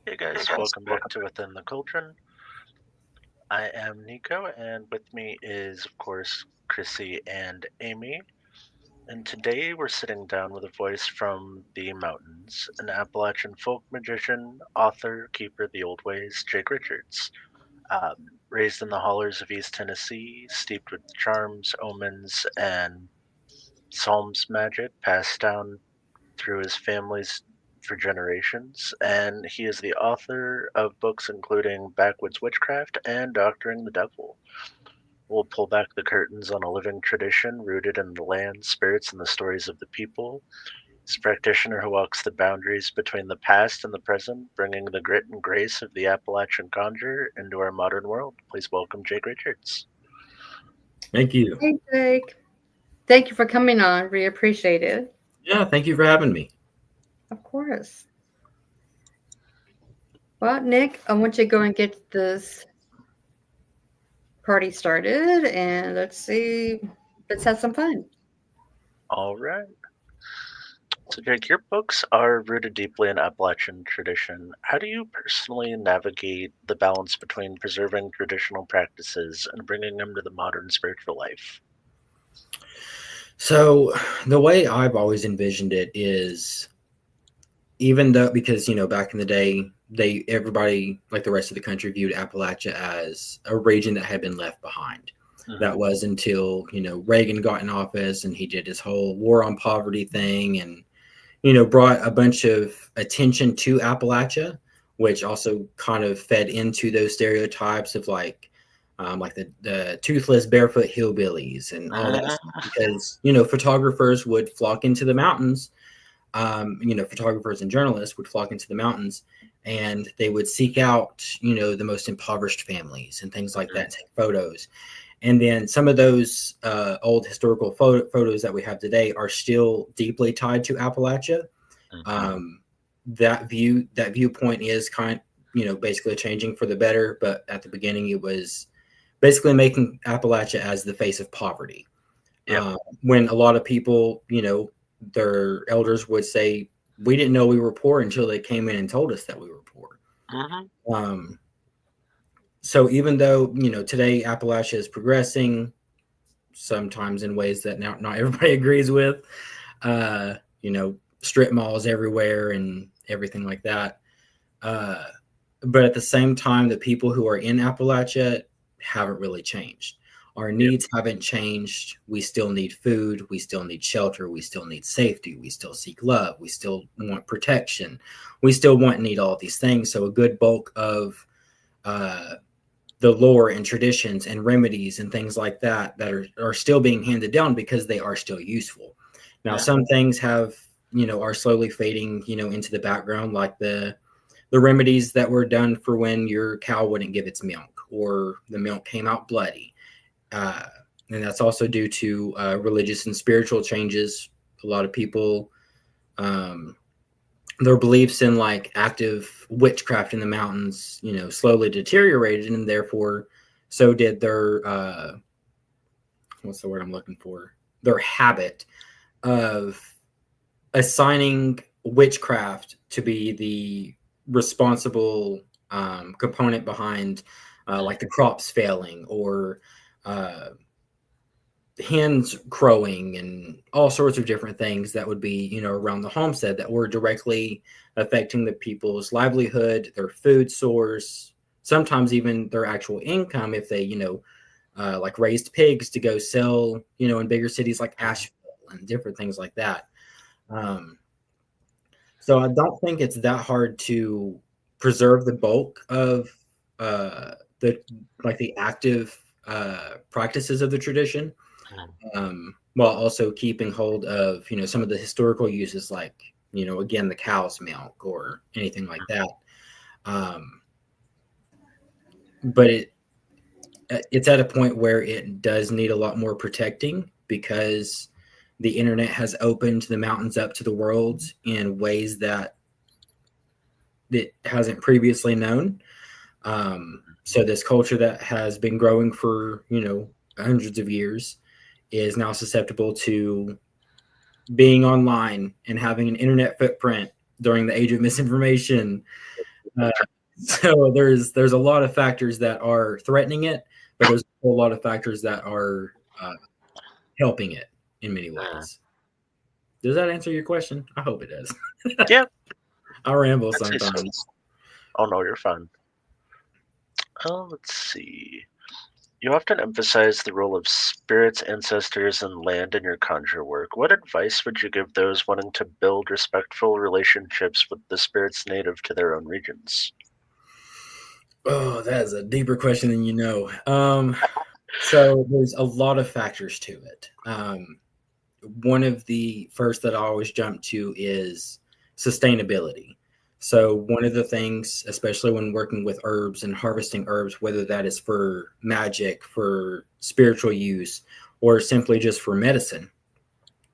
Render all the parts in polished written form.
Hey guys, welcome back to Within the Cauldron. I am Nico, and with me is, of course, Chrissy and Amy. And today we're sitting down with a voice from the mountains, an Appalachian folk magician, author, keeper of the old ways, Jake Richards. Raised in the hollers of East Tennessee, steeped with charms, omens, and psalms magic passed down through his family's for generations, and he is the author of books including Backwoods Witchcraft and Doctoring the Devil. We'll pull back the curtains on a living tradition rooted in the land, spirits, and the stories of the people. He's a practitioner who walks the boundaries between the past and the present, bringing the grit and grace of the Appalachian conjure into our modern world. Please welcome Jake Richards. Thank you. Hey, Jake. Thank you for coming on. We appreciate it. Yeah, thank you for having me. Of course. Well, Nick, I want you to go and get this party started and let's see. Let's have some fun. All right. So, Jake, your books are rooted deeply in Appalachian tradition. How do you personally navigate the balance between preserving traditional practices and bringing them to the modern spiritual life? So, the way I've always envisioned it is even though, because, back in the day, everybody, like the rest of the country, viewed Appalachia as a region that had been left behind. That was until, Reagan got in office and he did his whole war on poverty thing and, brought a bunch of attention to Appalachia, which also kind of fed into those stereotypes of like the toothless barefoot hillbillies and all that stuff, because photographers would flock into the mountains. Photographers and journalists would flock into the mountains, and they would seek out the most impoverished families and things like that, take photos. And then some of those old historical photos that we have today are still deeply tied to Appalachia. That viewpoint is basically changing for the better. But at the beginning, it was basically making Appalachia as the face of poverty. Yep. When a lot of people, their elders would say, we didn't know we were poor until they came in and told us that we were poor. So even though, today Appalachia is progressing, sometimes in ways that not everybody agrees with, strip malls everywhere and everything like that. But at the same time, the people who are in Appalachia haven't really changed. Our needs haven't changed. We still need food. We still need shelter. We still need safety. We still seek love. We still want protection. We still want and need all of these things. So a good bulk of the lore and traditions and remedies and things like that are still being handed down because they are still useful. Now, some things are slowly fading, into the background, like the remedies that were done for when your cow wouldn't give its milk or the milk came out bloody. And that's also due to religious and spiritual changes. A lot of people, their beliefs in like active witchcraft in the mountains, slowly deteriorated, and therefore so did their what's the word I'm looking for? Their habit of assigning witchcraft to be the responsible component behind like the crops failing or hens crowing and all sorts of different things that would be, around the homestead that were directly affecting the people's livelihood, their food source, sometimes even their actual income if they, like raised pigs to go sell, in bigger cities like Asheville and different things like that. So I don't think it's that hard to preserve the bulk of the active practices of the tradition, while also keeping hold of some of the historical uses, like again the cow's milk or anything like that. But it's at a point where it does need a lot more protecting because the internet has opened the mountains up to the world in ways that it hasn't previously known. So this culture that has been growing for hundreds of years is now susceptible to being online and having an internet footprint during the age of misinformation. So there's a lot of factors that are threatening it, but there's a lot of factors that are helping it in many ways. Does that answer your question? I hope it does. Yeah. I ramble I'd say so. sometimes. Oh no, you're fine. Let's see. You often emphasize the role of spirits, ancestors, and land in your conjure work. What advice would you give those wanting to build respectful relationships with the spirits native to their own regions? Oh, that is a deeper question than you know. So there's a lot of factors to it. One of the first that I always jump to is sustainability. So one of the things, especially when working with herbs and harvesting herbs, whether that is for magic, for spiritual use, or simply just for medicine,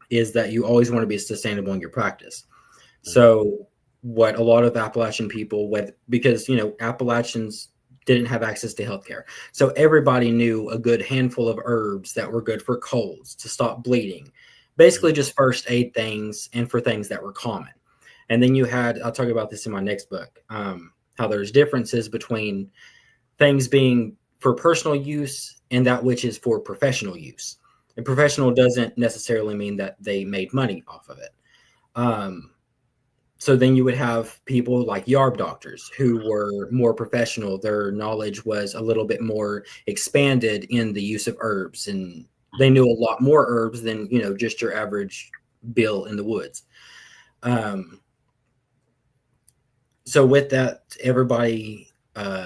is that you always want to be sustainable in your practice. So what a lot of Appalachian people, because Appalachians didn't have access to healthcare, so everybody knew a good handful of herbs that were good for colds, to stop bleeding, basically just first aid things and for things that were common. And then I'll talk about this in my next book, how there's differences between things being for personal use and that which is for professional use. And professional doesn't necessarily mean that they made money off of it. So then you would have people like Yarb doctors who were more professional. Their knowledge was a little bit more expanded in the use of herbs, and they knew a lot more herbs than, just your average Bill in the woods. So with that, everybody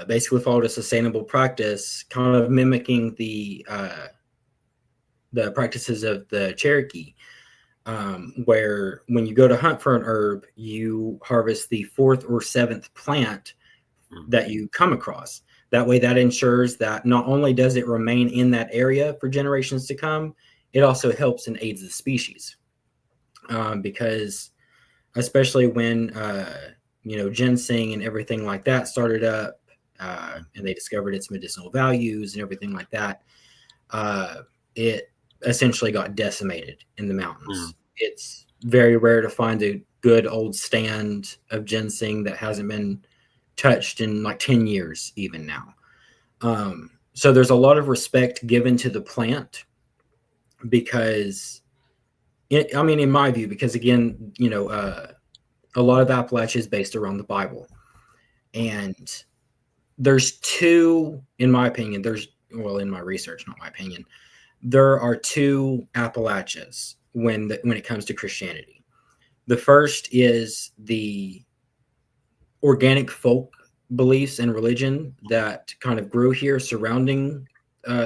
basically followed a sustainable practice, kind of mimicking the practices of the Cherokee, where when you go to hunt for an herb, you harvest the 4th or 7th plant that you come across. That way, that ensures that not only does it remain in that area for generations to come, it also helps and aids the species. Because especially when ginseng and everything like that started up, and they discovered its medicinal values and everything like that, it essentially got decimated in the mountains. It's very rare to find a good old stand of ginseng that hasn't been touched in like 10 years even now. So there's a lot of respect given to the plant because in my view, because again, a lot of Appalachia is based around the Bible. And there's two, in my opinion, in my research, not my opinion, there are two Appalachias when it comes to Christianity. The first is the organic folk beliefs and religion that kind of grew here surrounding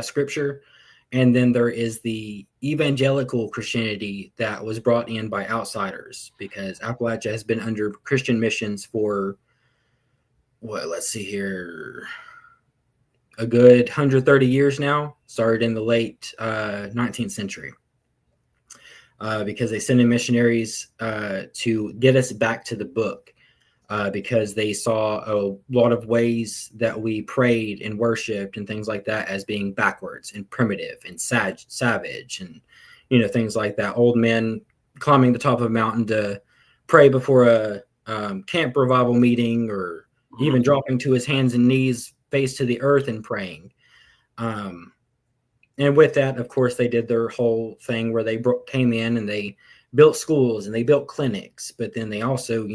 scripture. And then there is the evangelical Christianity that was brought in by outsiders, because Appalachia has been under Christian missions for, let's see here, a good 130 years now. Started in the late 19th century, because they sent in missionaries to get us back to the book, because they saw a lot of ways that we prayed and worshiped and things like that as being backwards and primitive and savage and things like that. Old men climbing the top of a mountain to pray before a camp revival meeting, or even dropping to his hands and knees face to the earth and praying. And with that, of course, they did their whole thing where they came in and they built schools and they built clinics, but then they also,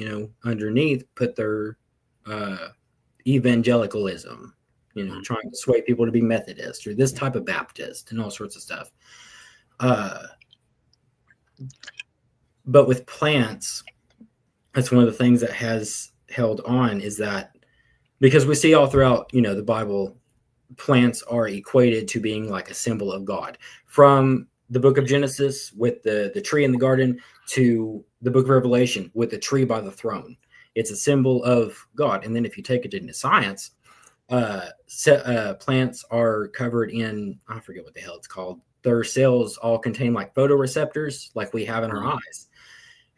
underneath put their evangelicalism, trying to sway people to be Methodist or this type of Baptist and all sorts of stuff. But with plants, that's one of the things that has held on, is that because we see all throughout, the Bible, plants are equated to being like a symbol of God. From the book of Genesis with the tree in the garden to the book of Revelation with the tree by the throne. It's a symbol of God. And then if you take it into science, plants are covered in, I forget what the hell it's called. Their cells all contain like photoreceptors like we have in our eyes.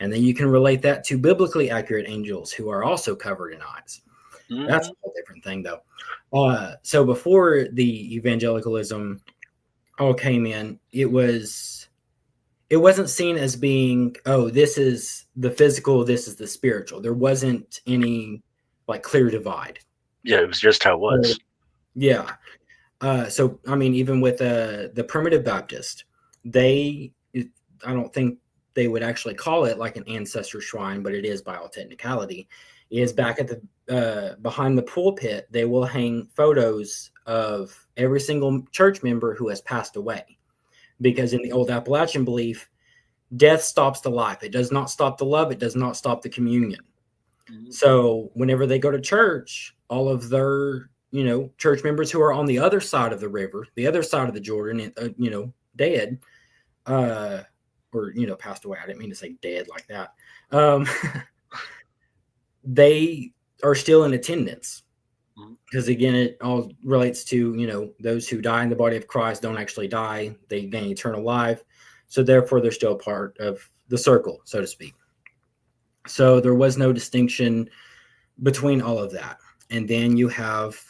And then you can relate that to biblically accurate angels who are also covered in eyes. That's a whole different thing though. So before the evangelicalism all came in, it wasn't seen as being, this is the physical, this is the spiritual. There wasn't any like clear divide. Yeah, it was just how it was. Yeah. So I mean, even with the Primitive Baptist, I don't think they would actually call it like an ancestor shrine, but it is by all technicality. Is back at the behind the pulpit, they will hang photos of every single church member who has passed away, because in the old Appalachian belief, death stops the life. It does not stop the love. It does not stop the communion. Mhm. So whenever they go to church, all of their church members who are on the other side of the river, the other side of the Jordan, dead, or passed away. I didn't mean to say dead like that. They are still in attendance, because again, it all relates to those who die in the body of Christ don't actually die; they gain eternal life. So therefore, they're still part of the circle, so to speak. So there was no distinction between all of that. And then you have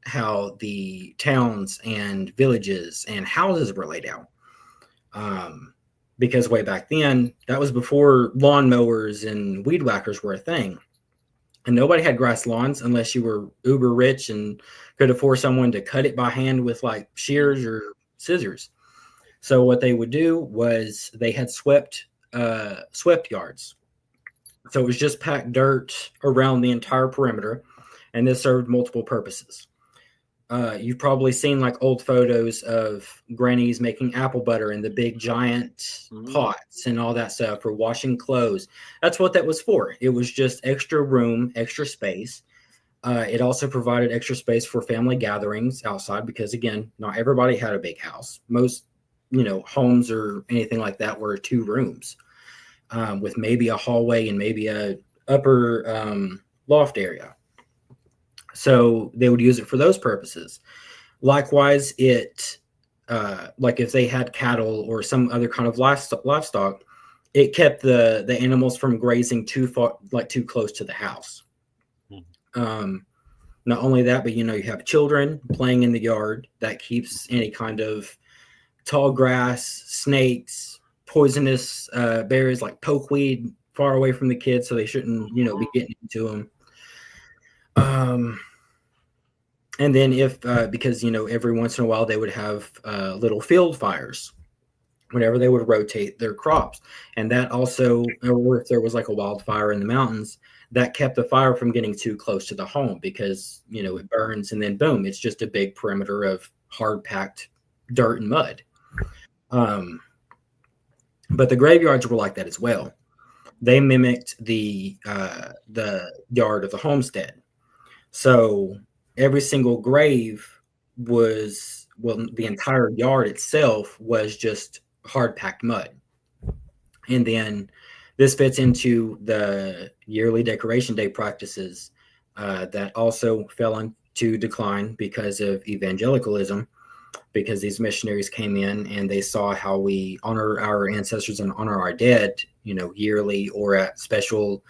how the towns and villages and houses were laid out. Because way back then, that was before lawnmowers and weed whackers were a thing. And nobody had grass lawns unless you were uber rich and could afford someone to cut it by hand with like shears or scissors. So what they would do was they had swept yards. So it was just packed dirt around the entire perimeter, and this served multiple purposes. You've probably seen like old photos of grannies making apple butter in the big giant pots and all that stuff for washing clothes. That's what that was for. It was just extra room, extra space. It also provided extra space for family gatherings outside, because again, not everybody had a big house. Most, homes or anything like that were 2 rooms, with maybe a hallway and maybe a upper loft area. So they would use it for those purposes. Likewise, like if they had cattle or some other kind of livestock, it kept the animals from grazing too far, like too close to the house. Not only that, but you have children playing in the yard. That keeps any kind of tall grass, snakes, poisonous berries like pokeweed far away from the kids, so they shouldn't be getting into them. And then because every once in a while they would have little field fires whenever they would rotate their crops, and that also, or if there was like a wildfire in the mountains, that kept the fire from getting too close to the home, because it burns and then boom, it's just a big perimeter of hard packed dirt and mud. But the graveyards were like that as well. They mimicked the yard of the homestead. So every single grave was, the entire yard itself was just hard packed mud. And then this fits into the yearly Decoration Day practices that also fell into decline because of evangelicalism, because these missionaries came in and they saw how we honor our ancestors and honor our dead, yearly or at special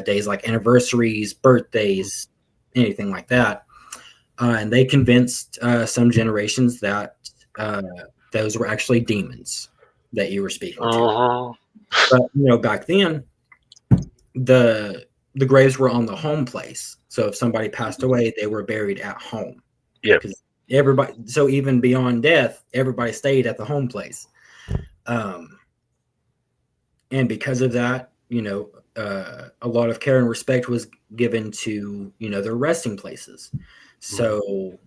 days like anniversaries, birthdays, anything like that. And they convinced some generations that those were actually demons that you were speaking to. But back then, the graves were on the home place. So if somebody passed away, they were buried at home. Yeah. Everybody, so even beyond death, everybody stayed at the home place. And because of that, a lot of care and respect was given to, their resting places. So,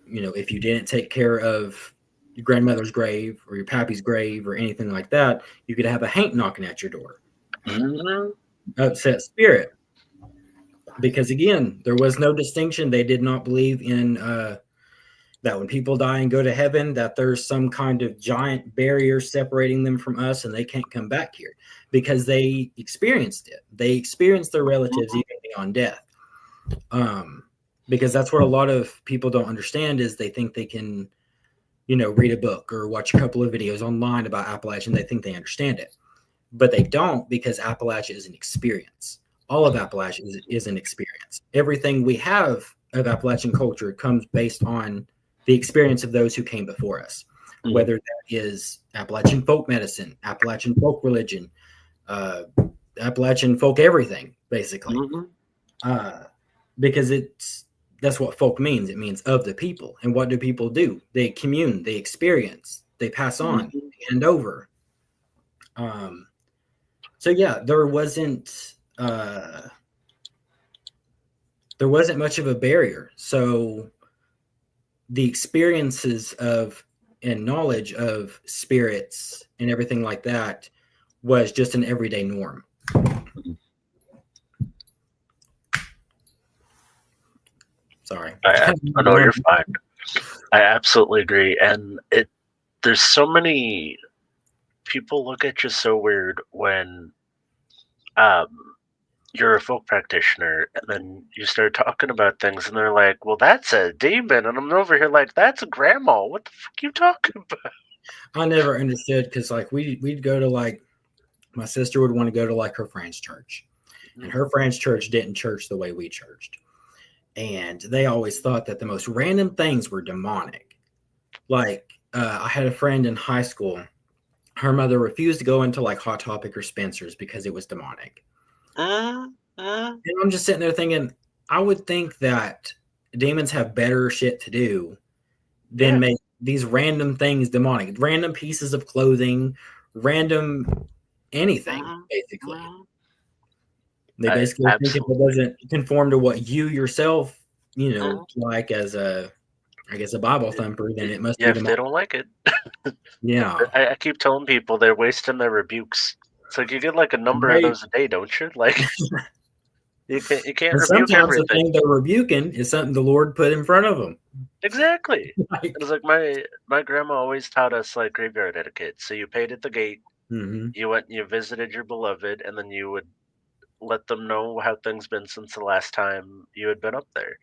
if you didn't take care of your grandmother's grave or your pappy's grave or anything like that, you could have a Hank knocking at your door. Upset spirit. Because again, there was no distinction. They did not believe in that when people die and go to heaven, that there's some kind of giant barrier separating them from us and they can't come back here, because they experienced it. They experienced their relatives even beyond death. Because that's what a lot of people don't understand, is they think they can, read a book or watch a couple of videos online about Appalachia and they think they understand it. But they don't, because Appalachia is an experience. All of Appalachia is an experience. Everything we have of Appalachian culture comes based on the experience of those who came before us, whether that is Appalachian folk medicine, Appalachian folk religion, Appalachian folk everything, basically. because that's what folk means. It means of the people. And what do people do? They commune, they experience, they pass on, they hand over. So yeah, there wasn't much of a barrier. So the experiences of and knowledge of spirits and everything like that was just an everyday norm. Sorry. No, you're fine. I absolutely agree. And there's so many people look at you so weird when you're a folk practitioner and then you start talking about things and they're like, well, that's a demon. And I'm over here like, that's a grandma. What the fuck are you talking about? I never understood because like we'd go to like my sister would want to go to like her friend's church. And her friend's church didn't church the way we churched. And they always thought that the most random things were demonic. Like I had a friend in high school. Her mother refused to go into like Hot Topic or Spencer's because it was demonic. And I'm just sitting there thinking, I would think that demons have better shit to do than make these random things demonic. Random pieces of clothing, random anything, basically. They basically think if it doesn't conform to what you yourself, like as a Bible thumper, then it must be if they don't like it. Yeah. I keep telling people they're wasting their rebukes. It's like you get like a number of those a day, don't you? Like you can't rebuke sometimes everything. The thing they're rebuking is something the Lord put in front of them. Exactly. It's like my grandma always taught us like graveyard etiquette. So you paid at the gate, you went and you visited your beloved, and then you would let them know how things been since the last time you had been up there.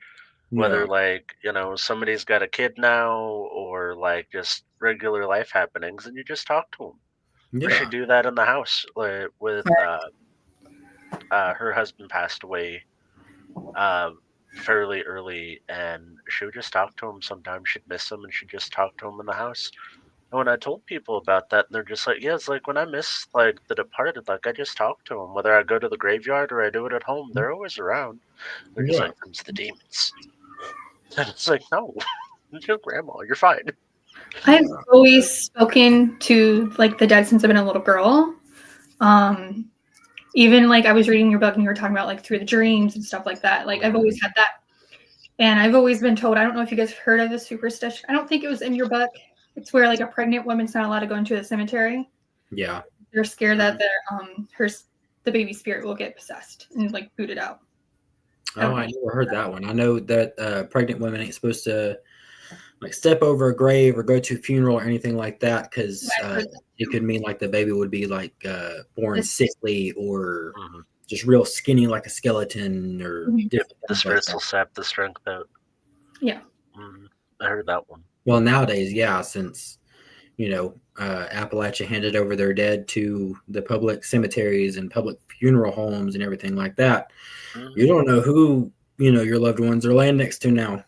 Whether like, somebody's got a kid now or like just regular life happenings, and you just talk to them. Yeah. We should do that in the house with her husband passed away fairly early, and she would just talk to him. Sometimes she'd miss him and she'd just talk to him in the house. And when I told people about that, they're just like, yeah, it's like when I miss like the departed, like I just talk to them. Whether I go to the graveyard or I do it at home, they're always around. They're just like, it's the demons. And it's like, no, it's your grandma, you're fine. I've always spoken to like the dead since I've been a little girl. Even like I was reading your book and you were talking about like through the dreams and stuff like that. Like I've always had that. And I've always been told, I don't know if you guys heard of the superstition. I don't think it was in your book. It's where like a pregnant woman's not allowed to go into the cemetery. Yeah. They're scared that the baby spirit will get possessed and like booted out. Oh, I never heard that one. I know that pregnant women ain't supposed to like step over a grave or go to a funeral or anything like that because it could mean like the baby would be like born sickly or just real skinny like a skeleton or different. The spirits will sap the strength out. Yeah. I heard that one. Well, nowadays, since Appalachia handed over their dead to the public cemeteries and public funeral homes and everything like that, you don't know who your loved ones are laying next to now.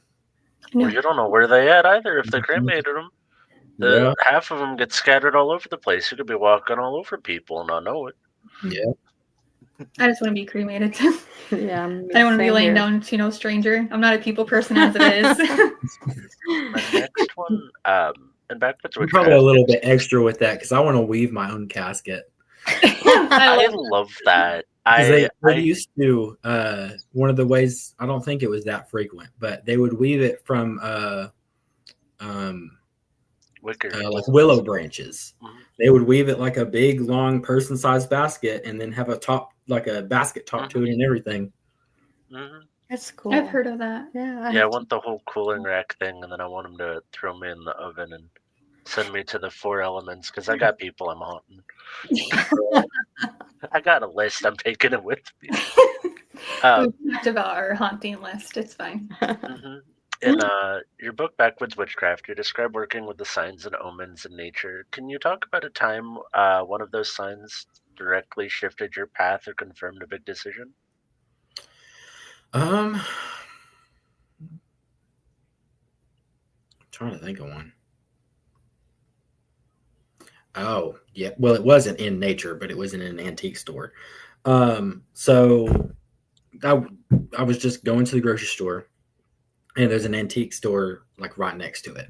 Well, you don't know where they at either. If they cremated them, half of them get scattered all over the place. You could be walking all over people and not know it. Yeah. I just want to be cremated. Yeah. I don't want to be laying down to no stranger. I'm not a people person as it is. The next one, and back to I'm probably a little bit extra with that because I want to weave my own casket. I love that. I used to one of the ways, I don't think it was that frequent, but they would weave it from like willow branches. They would weave it like a big long person-sized basket and then have a top, like a basket top to it and everything. That's cool. I've heard of that. Yeah. I want the whole cooling rack thing, and then I want them to throw me in the oven and send me to the 4 elements because I got people I'm haunting. I got a list. I'm taking it with me. We talked about our haunting list. It's fine. In your book, Backwoods Witchcraft, you describe working with the signs and omens in nature. Can you talk about a time one of those signs directly shifted your path or confirmed a big decision? I'm trying to think of one. Oh, yeah. Well, it wasn't in nature, but it was in an antique store. So I was just going to the grocery store, and there's an antique store like right next to it.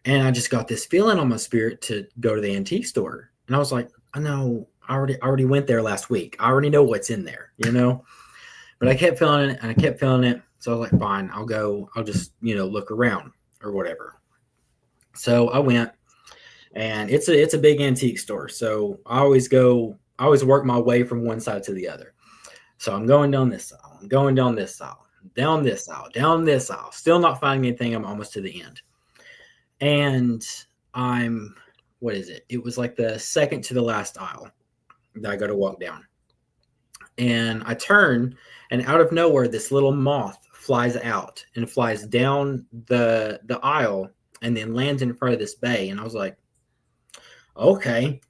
And I just got this feeling on my spirit to go to the antique store. And I was like, I know I already went there last week. I already know what's in there, you know? But I kept feeling it and I kept feeling it. So I was like, fine, I'll go. I'll just, look around or whatever. So I went, and it's a big antique store. So I always work my way from one side to the other. So I'm going down this aisle. I'm going down this aisle, down this aisle, down this aisle. Still not finding anything. I'm almost to the end. And what is it? It was like the second to the last aisle that I got to walk down. And I turn, and out of nowhere, this little moth flies out and flies down the aisle and then lands in front of this bay. And I was like, okay.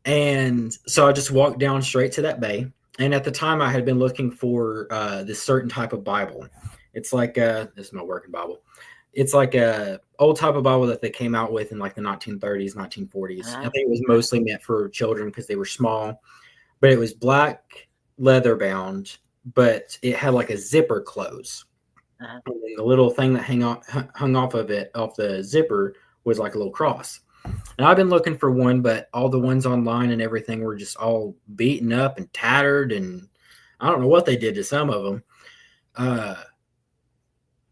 And so I just walked down straight to that bay. And at the time, I had been looking for this certain type of Bible. It's like this is my working Bible. It's like a old type of Bible that they came out with in like the 1930s, 1940s. I think it was mostly meant for children because they were small. But it was black, leather bound, but it had like a zipper close. And then the little thing that hung off of it, off the zipper, was like a little cross. And I've been looking for one, but all the ones online and everything were just all beaten up and tattered, and I don't know what they did to some of them.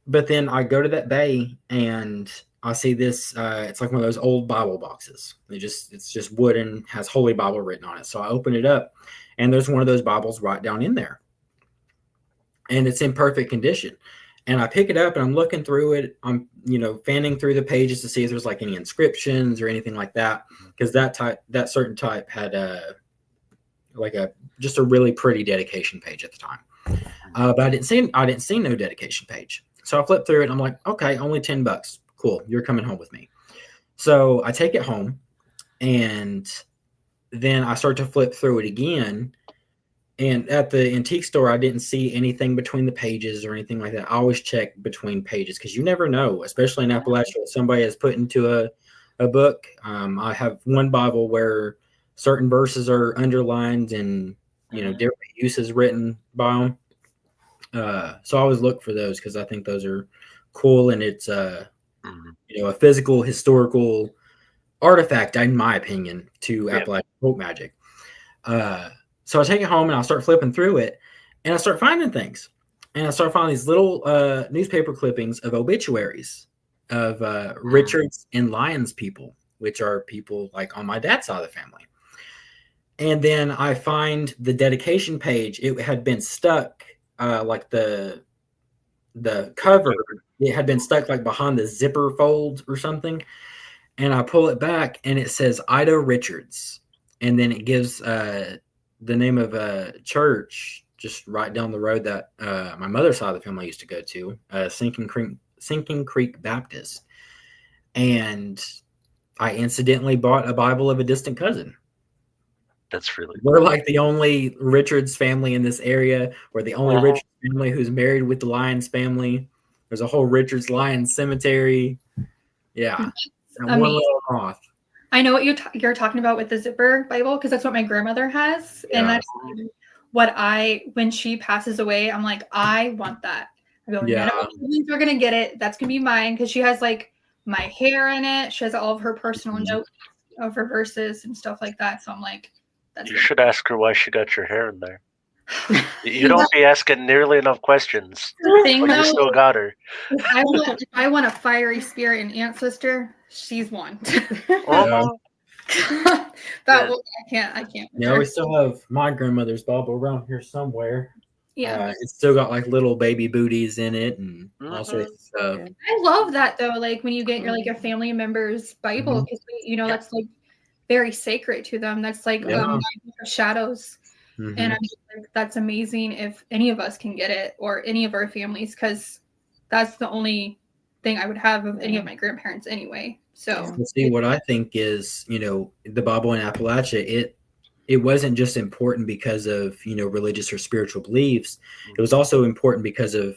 But then I go to that bay and I see this. It's like one of those old Bible boxes. It's just wooden, has Holy Bible written on it. So I open it up, and there's one of those Bibles right down in there, and it's in perfect condition. And I pick it up and I'm looking through it. I'm, fanning through the pages to see if there's like any inscriptions or anything like that. Because that certain type had just a really pretty dedication page at the time. But I didn't see no dedication page. So I flipped through it. And I'm like, okay, only $10. Cool. You're coming home with me. So I take it home, and then I start to flip through it again. And at the antique store, I didn't see anything between the pages or anything like that. I always check between pages because you never know, especially in Appalachia, what somebody has put into a book. I have one Bible where certain verses are underlined and, different uses written by them. So I always look for those because I think those are cool, and it's, a physical, historical artifact, in my opinion, to Appalachian folk magic. So I take it home and I start flipping through it, and I start finding things. And I start finding these little newspaper clippings of obituaries of Richards and Lyons people, which are people like on my dad's side of the family. And then I find the dedication page. It had been stuck, like the cover, it had been stuck like behind the zipper fold or something. And I pull it back, and it says Ida Richards. And then it gives the name of a church just right down the road that my mother's side of the family used to go to, Sinking Creek Baptist. And I incidentally bought a Bible of a distant cousin. That's really We're like the only Richards family in this area. We're the only Richards family who's married with the Lyons family. There's a whole Richards Lyons cemetery. Yeah. And one little moth. I know what you're talking about with the zipper Bible, because that's what my grandmother has. Yeah. And that's what when she passes away, I'm like, I want that. I go, none of my siblings are going to get it. That's going to be mine, because she has like my hair in it. She has all of her personal notes of her verses and stuff like that. So I'm like, you should ask her why she got your hair in there. You don't be asking nearly enough questions. But you still got her. If I want a fiery spirit and ancestor, she's one. I can't. Yeah, we still have my grandmother's Bible around here somewhere. Yeah, it's still got like little baby booties in it and all sorts of stuff. I love that though. Like when you get your family member's Bible, because that's like very sacred to them. That's like shadows. And I'm just like, that's amazing if any of us can get it, or any of our families, because that's the only thing I would have of any of my grandparents anyway. So see, what I think is, the Bible in Appalachia, it wasn't just important because of, religious or spiritual beliefs. It was also important because of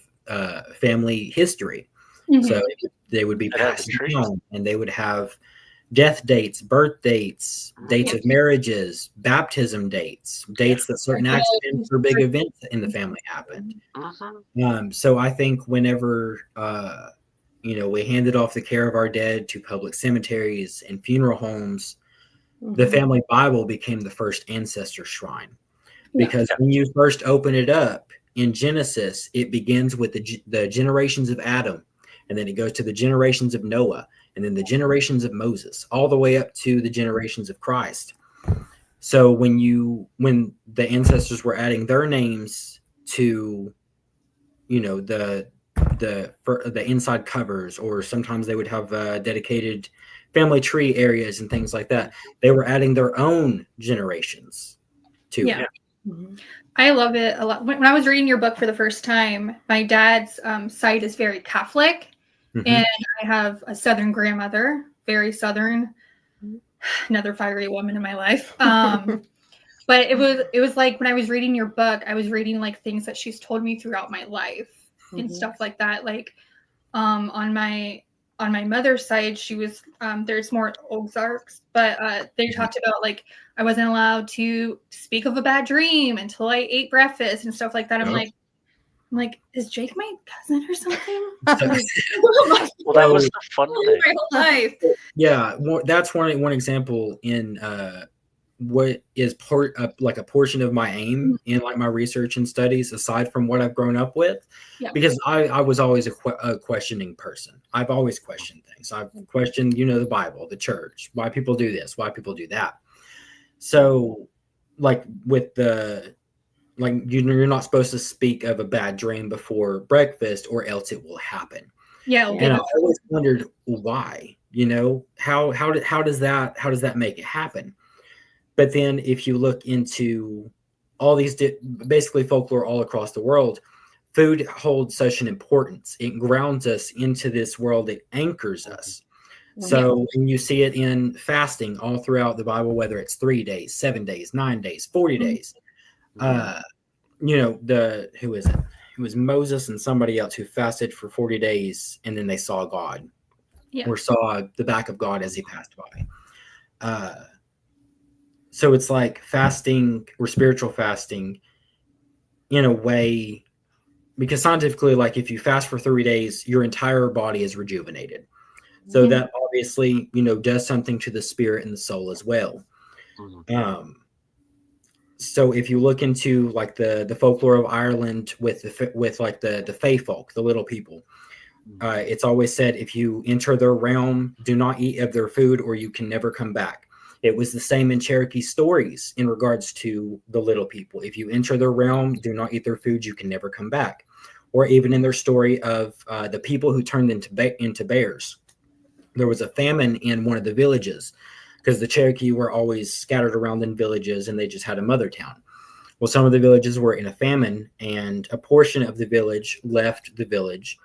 family history. So they would be passed down, and they would have, death dates, birth dates, dates of marriages, baptism dates, dates that certain accidents or big events in the family happened. So I think whenever we handed off the care of our dead to public cemeteries and funeral homes, the family Bible became the first ancestor shrine. Because when you first open it up in Genesis, it begins with the generations of Adam, and then it goes to the generations of Noah, and then the generations of Moses, all the way up to the generations of Christ. So when the ancestors were adding their names to, the inside covers, or sometimes they would have dedicated family tree areas and things like that, they were adding their own generations to it. I love it a lot. When I was reading your book for the first time, my dad's side is very Catholic, and I have a Southern grandmother, very Southern, another fiery woman in my life. But it was like when I was reading your book, I was reading like things that she's told me throughout my life and stuff like that. Like on my mother's side, she was there's more Ozarks, but they talked about like I wasn't allowed to speak of a bad dream until I ate breakfast and stuff like that. I'm like, is Jake my cousin or something? Well, that was the fun thing. My whole life. Yeah, that's one example in what is like a portion of my aim in like my research and studies, aside from what I've grown up with, because I was always a questioning person. I've always questioned things. I've questioned, the Bible, the church, why people do this, why people do that. So, like with you're not supposed to speak of a bad dream before breakfast, or else it will happen. Yeah, and I always wondered why. How does that make it happen? But then if you look into all these basically folklore all across the world, food holds such an importance. It grounds us into this world. It anchors us. So and you see it in fasting all throughout the Bible, whether it's 3 days, 7 days, 9 days, 40 days. Who is it? It was Moses and somebody else who fasted for 40 days, and then they saw God, or saw the back of God as he passed by. So it's like fasting or spiritual fasting in a way, because scientifically, like if you fast for 3 days, your entire body is rejuvenated. So that obviously, does something to the spirit and the soul as well. So if you look into like the folklore of Ireland with like the Fae folk, the little people, it's always said, if you enter their realm, do not eat of their food, or you can never come back. It was the same in Cherokee stories in regards to the little people. If you enter their realm, do not eat their food, you can never come back. Or even in their story of the people who turned into bears. There was a famine in one of the villages, because the Cherokee were always scattered around in villages, and they just had a mother town. Well, some of the villages were in a famine, and a portion of the village left the village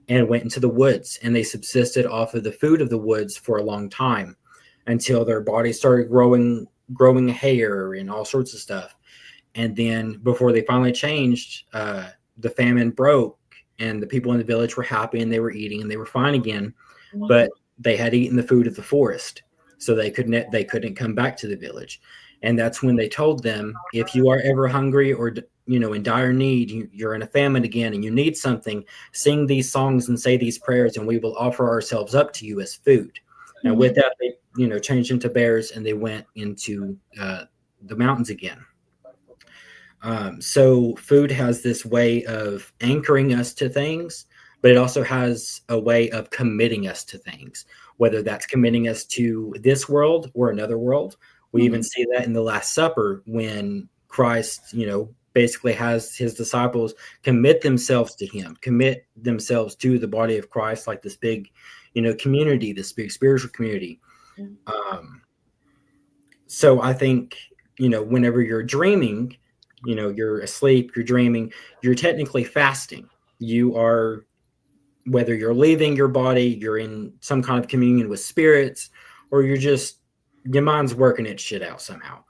and went into the woods, and they subsisted off of the food of the woods for a long time, until their bodies started growing hair and all sorts of stuff. And then before they finally changed, the famine broke, and the people in the village were happy, and they were eating, and they were fine again. But they had eaten the food of the forest, so they couldn't come back to the village. And that's when they told them, if you are ever hungry or in dire need, you're in a famine again, and you need something, sing these songs and say these prayers, and we will offer ourselves up to you as food. And with that, they changed into bears, and they went into the mountains again. So food has this way of anchoring us to things, but it also has a way of committing us to things, whether that's committing us to this world or another world. We even see that in the Last Supper, when Christ, basically has his disciples commit themselves to him, commit themselves to the body of Christ, like this big, community, this big spiritual community. So I think, whenever you're dreaming, you're asleep, you're dreaming, you're technically fasting. You are, whether you're leaving your body, you're in some kind of communion with spirits, or your mind's working its shit out somehow.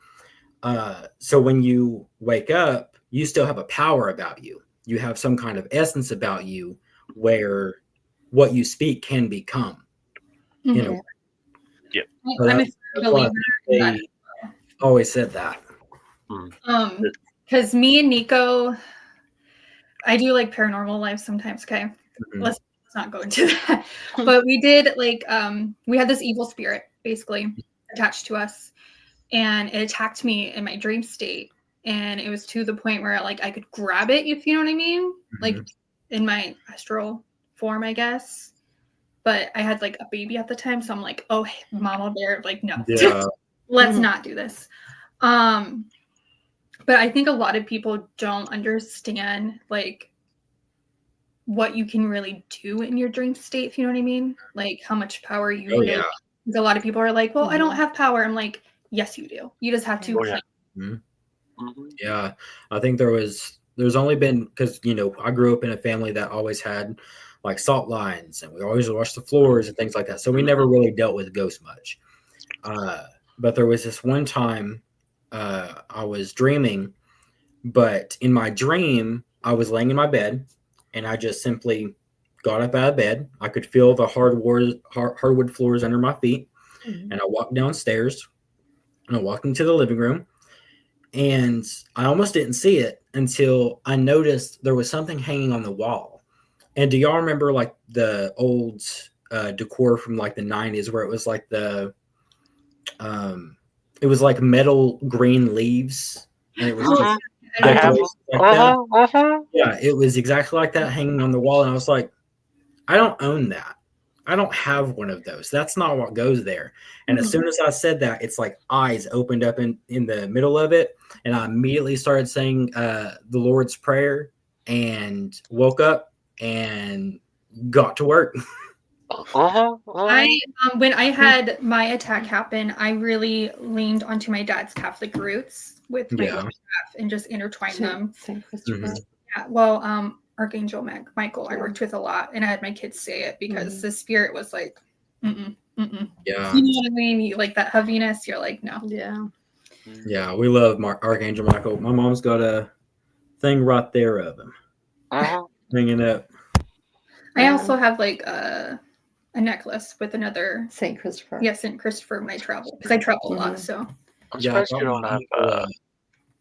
So when you wake up, you still have a power about you. You have some kind of essence about you where what you speak can become. So I'm a that's why believer in that. they always said that. Because me and Nico, I do like paranormal life sometimes. Okay, Mhm. let's not go into that. But we did like we had this evil spirit basically attached to us, and it attacked me in my dream state, and it was to the point where like I could grab it, if you know what I mean, like in my astral form, I guess. But I had like a baby at the time, so I'm like, oh, hey, mama bear, like no, Yeah. let's not do this. But I think a lot of people don't understand like what you can really do in your dream state, if you know what I mean, like how much power you Oh, really. yeah. A lot of people are like, well, I don't have power. I'm like, yes, you do. You just have to. Oh, yeah. Yeah, I think there's only been, because I grew up in a family that always had like salt lines, and we always washed the floors and things like that, so we never really dealt with ghosts much. But there was this one time I was dreaming, but in my dream I was laying in my bed, and I just simply got up out of bed. I could feel the hardwood floors under my feet, and I walked downstairs, and I walked into the living room. And I almost didn't see it until I noticed there was something hanging on the wall. And do y'all remember like the old decor from like the 90s where it was like it was like metal green leaves, and it was just I have. like that? Yeah, it was exactly like that hanging on the wall. And I was like, I don't own that. I don't have one of those. That's not what goes there. And as soon as I said that, it's like eyes opened up in the middle of it. And I immediately started saying the Lord's Prayer and woke up and got to work. When I had my attack happen, I really leaned onto my dad's Catholic roots with my staff and just intertwined them. Saint Christopher. Yeah, well, Archangel Michael, I worked with a lot, and I had my kids say it because the spirit was like, mm-mm. Yeah. You know what I mean? You, like that heaviness, you're like, no. Yeah. Yeah, we love Archangel Michael. My mom's got a thing right there of him hanging up. I also have like a necklace with another Saint Christopher. Yes, Saint Christopher when I travel, because I travel a lot. So I'm surprised you don't have.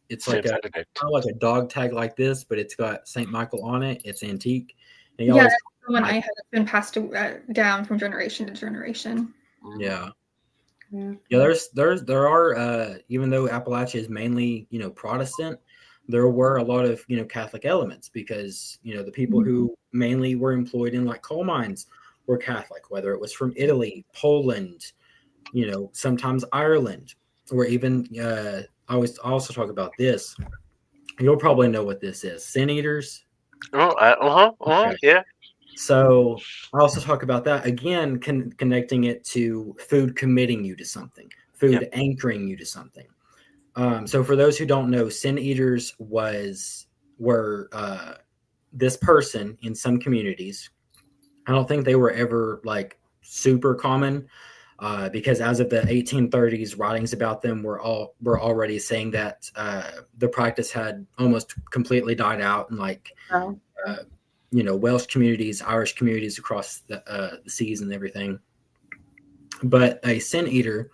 It's like kind of like a dog tag like this, but it's got Saint Michael on it. It's antique. And yeah, that's the one I have been passed down from generation to generation. Yeah. Yeah, there are even though Appalachia is mainly Protestant, there were a lot of Catholic elements, because the people who mainly were employed in like coal mines were Catholic, whether it was from Italy, Poland, sometimes Ireland, or even I also talk about this. You'll probably know what this is. Sin eaters. Okay. Yeah. So I also talk about that again, connecting it to food committing you to something, food anchoring you to something. So for those who don't know, sin eaters were this person in some communities. I don't think they were ever like super common, because as of the 1830s, writings about them were already saying that the practice had almost completely died out in like Welsh communities, Irish communities across the seas and everything. But a sin eater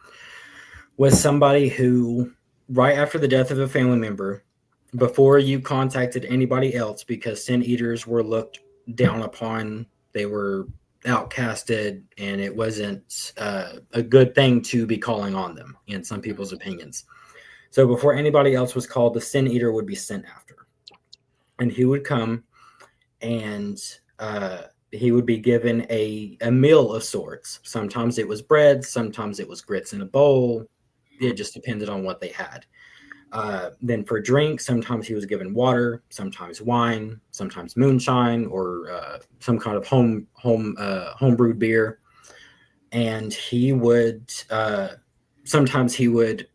was somebody who, right after the death of a family member, before you contacted anybody else, because sin eaters were looked down upon, they were outcasted, and it wasn't a good thing to be calling on them in some people's opinions. So before anybody else was called, the sin eater would be sent after, and he would come, and he would be given a meal of sorts. Sometimes it was bread, sometimes it was grits in a bowl. It just depended on what they had. Then for drink, sometimes he was given water, sometimes wine, sometimes moonshine, or some kind of homebrewed beer. And he would sometimes he would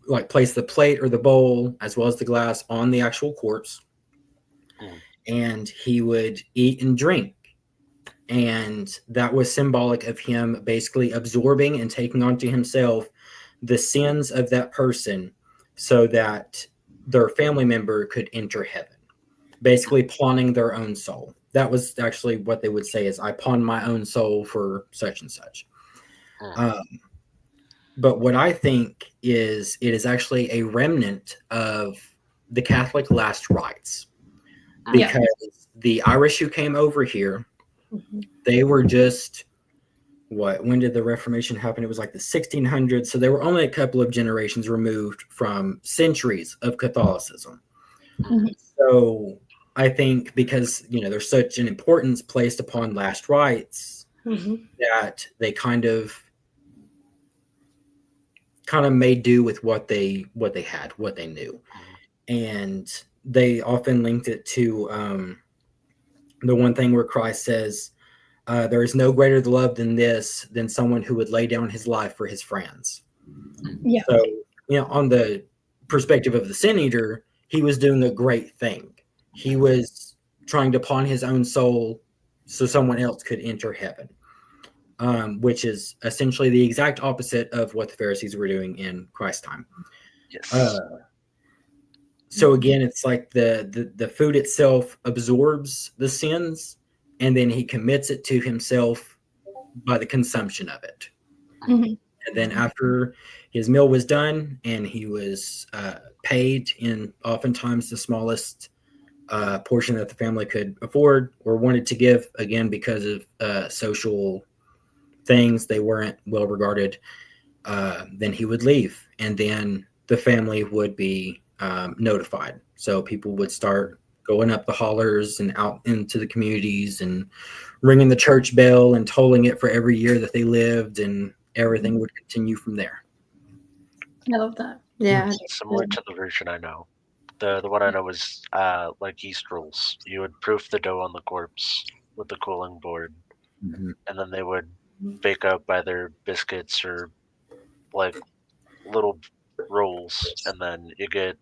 like place the plate or the bowl as well as the glass on the actual corpse, and he would eat and drink. And that was symbolic of him basically absorbing and taking onto himself the sins of that person so that their family member could enter heaven, basically pawning their own soul. That was actually what they would say is, I pawn my own soul for such and such. Mm. But what I think is it is actually a remnant of the Catholic last rites, Yeah. because the Irish who came over here, Mhm. they were just when did the Reformation happen? It was like the 1600s, so they were only a couple of generations removed from centuries of Catholicism. Mhm. So I think because there's such an importance placed upon last rites, Mhm. that they kind of made do with what they had, what they knew, and they often linked it to the one thing where Christ says, "There is no greater love than someone who would lay down his life for his friends." Yeah. So, on the perspective of the Sin Eater, he was doing a great thing. He was trying to pawn his own soul so someone else could enter heaven, which is essentially the exact opposite of what the Pharisees were doing in Christ's time. Yes. So again, it's like the food itself absorbs the sins, and then he commits it to himself by the consumption of it. Mhm. And then after his meal was done and he was paid in oftentimes the smallest portion that the family could afford or wanted to give, again, because of social things, they weren't well regarded, then he would leave. And then the family would be notified. So people would start going up the hollers and out into the communities and ringing the church bell and tolling it for every year that they lived, and everything would continue from there. I love that. Yeah. Similar to the version I know. The one I know was like yeast rolls. You would proof the dough on the corpse with the cooling board, Mhm. and then they would bake up either biscuits or like little rolls, and then you get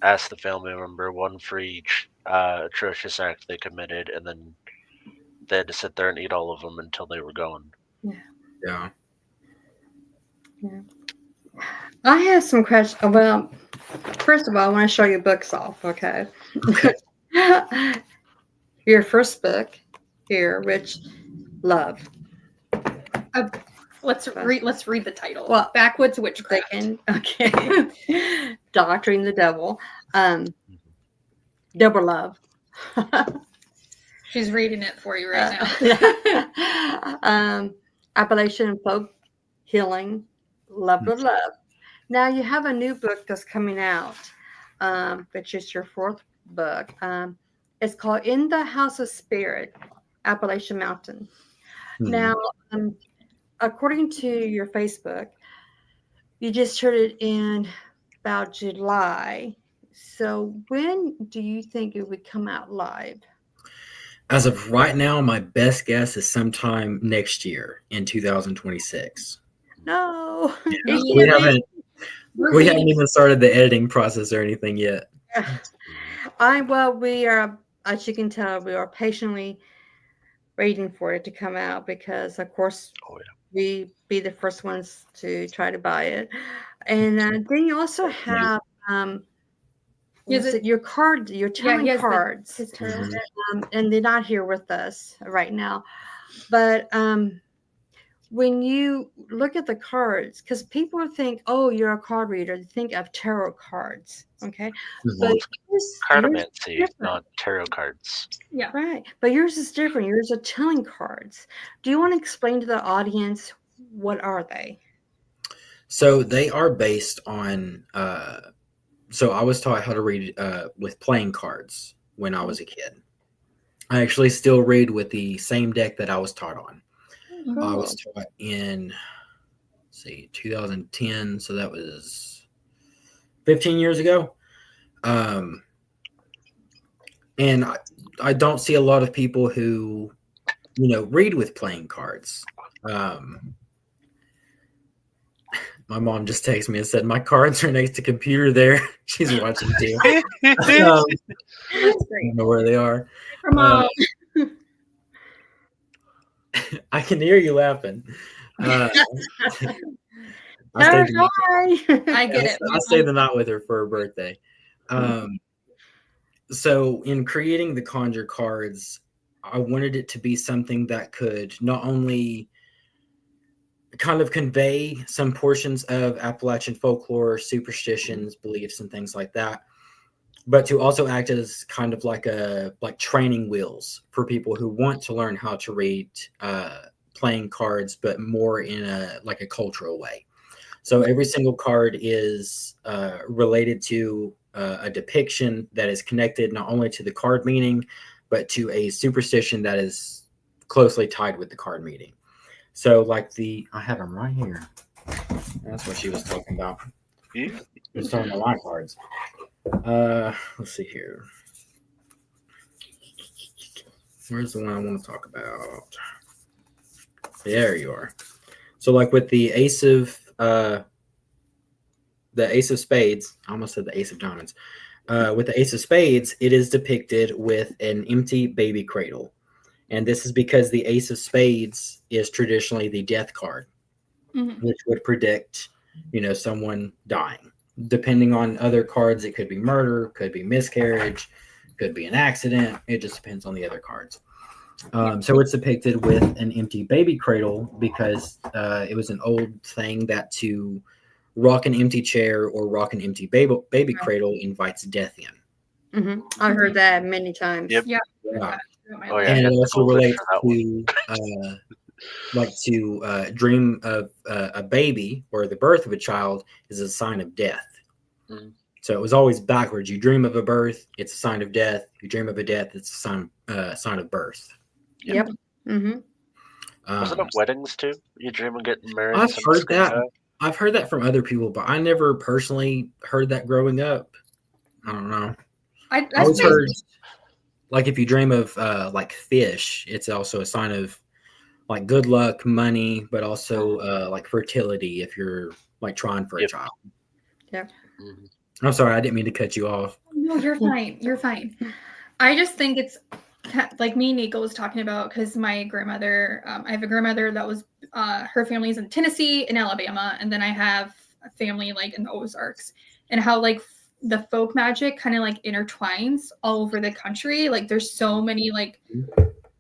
ask the family member one for each atrocious act they committed, and then they had to sit there and eat all of them until they were gone. Yeah. I have some questions. Well, first of all, I want to show you books off. Okay. Okay. Your first book here, Rich Love. Let's read the title. Well, Backwoods Witchcraft. Okay. Doctoring the Devil. Double Love. She's reading it for you right now. Appalachian Folk Healing. Love. Now you have a new book that's coming out, which is your fourth book. It's called In the House of Spirit, Appalachian Mountain. Mhm. Now, according to your Facebook, you just heard it in about July. So when do you think it would come out live? As of right now, my best guess is sometime next year in 2026. No. We haven't even started the editing process or anything yet. We are, as you can tell, we are patiently waiting for it to come out because, of course, we be the first ones to try to buy it. And then you also have your card, your tarot cards, and they're not here with us right now. But when you look at the cards, because people think, "Oh, you're a card reader," they think of tarot cards. Okay, but Cartomancy, not tarot cards. Yeah, right. But yours is different. Yours are telling cards. Do you want to explain to the audience what are they? So they are based on. So I was taught how to read with playing cards when I was a kid. I actually still read with the same deck that I was taught on. Cool. I was taught in, 2010, so that was 15 years ago. And I don't see a lot of people who, read with playing cards. My mom just texted me and said, "My cards are next to computer there." She's watching too. That's I don't great. know where they are. Her mom. I can hear you laughing. I Hi. I get it. I stayed the night with her for her birthday. So in creating the Conjure cards, I wanted it to be something that could not only kind of convey some portions of Appalachian folklore, superstitions, beliefs, and things like that, but to also act as kind of like training wheels for people who want to learn how to read playing cards, but more in a cultural way. So every single card is related to a depiction that is connected not only to the card meaning, but to a superstition that is closely tied with the card meaning. So I have them right here. That's what she was talking about. Yeah. Just talking about my cards. Let's see here. Where's the one I want to talk about? There you are. So with the Ace of Spades, I almost said the Ace of Diamonds. With the Ace of Spades, it is depicted with an empty baby cradle. And this is because the Ace of Spades is traditionally the death card, which would predict, someone dying. Depending on other cards, it could be murder, could be miscarriage, could be an accident. It just depends on the other cards. So it's depicted with an empty baby cradle because it was an old thing that to rock an empty chair or rock an empty baby cradle invites death in. I've heard that many times. Yep. Yeah. Oh, yeah. And it also relates to dream of a baby or the birth of a child is a sign of death. So it was always backwards. You dream of a birth, it's a sign of death. You dream of a death, it's a sign of birth. Yep. Was it of weddings too? You dream of getting married? I've heard that. I've heard that from other people, but I never personally heard that growing up. I don't know. I always heard if you dream of fish, it's also a sign of good luck, money, but also fertility if you're trying for a child. Yep. I'm sorry, I didn't mean to cut you off. No, you're fine. You're fine. I just think it's like me and Nico was talking about because my grandmother, I have a grandmother that was, her family's in Tennessee and Alabama. And then I have a family in the Ozarks, and how the folk magic kind of intertwines all over the country. There's so many,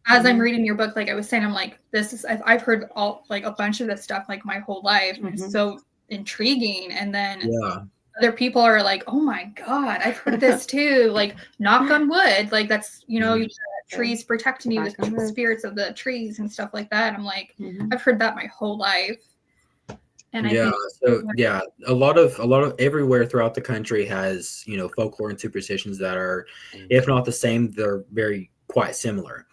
as I'm reading your book, I was saying, I'm I've heard all a bunch of this stuff my whole life. It's so intriguing. And then other people are oh my God, I've heard this too. Knock on wood. That's, trees protecting you, the spirits of the trees and stuff like that. I'm I've heard that my whole life. And I think a lot of everywhere throughout the country has, folklore and superstitions that are, if not the same, they're quite similar.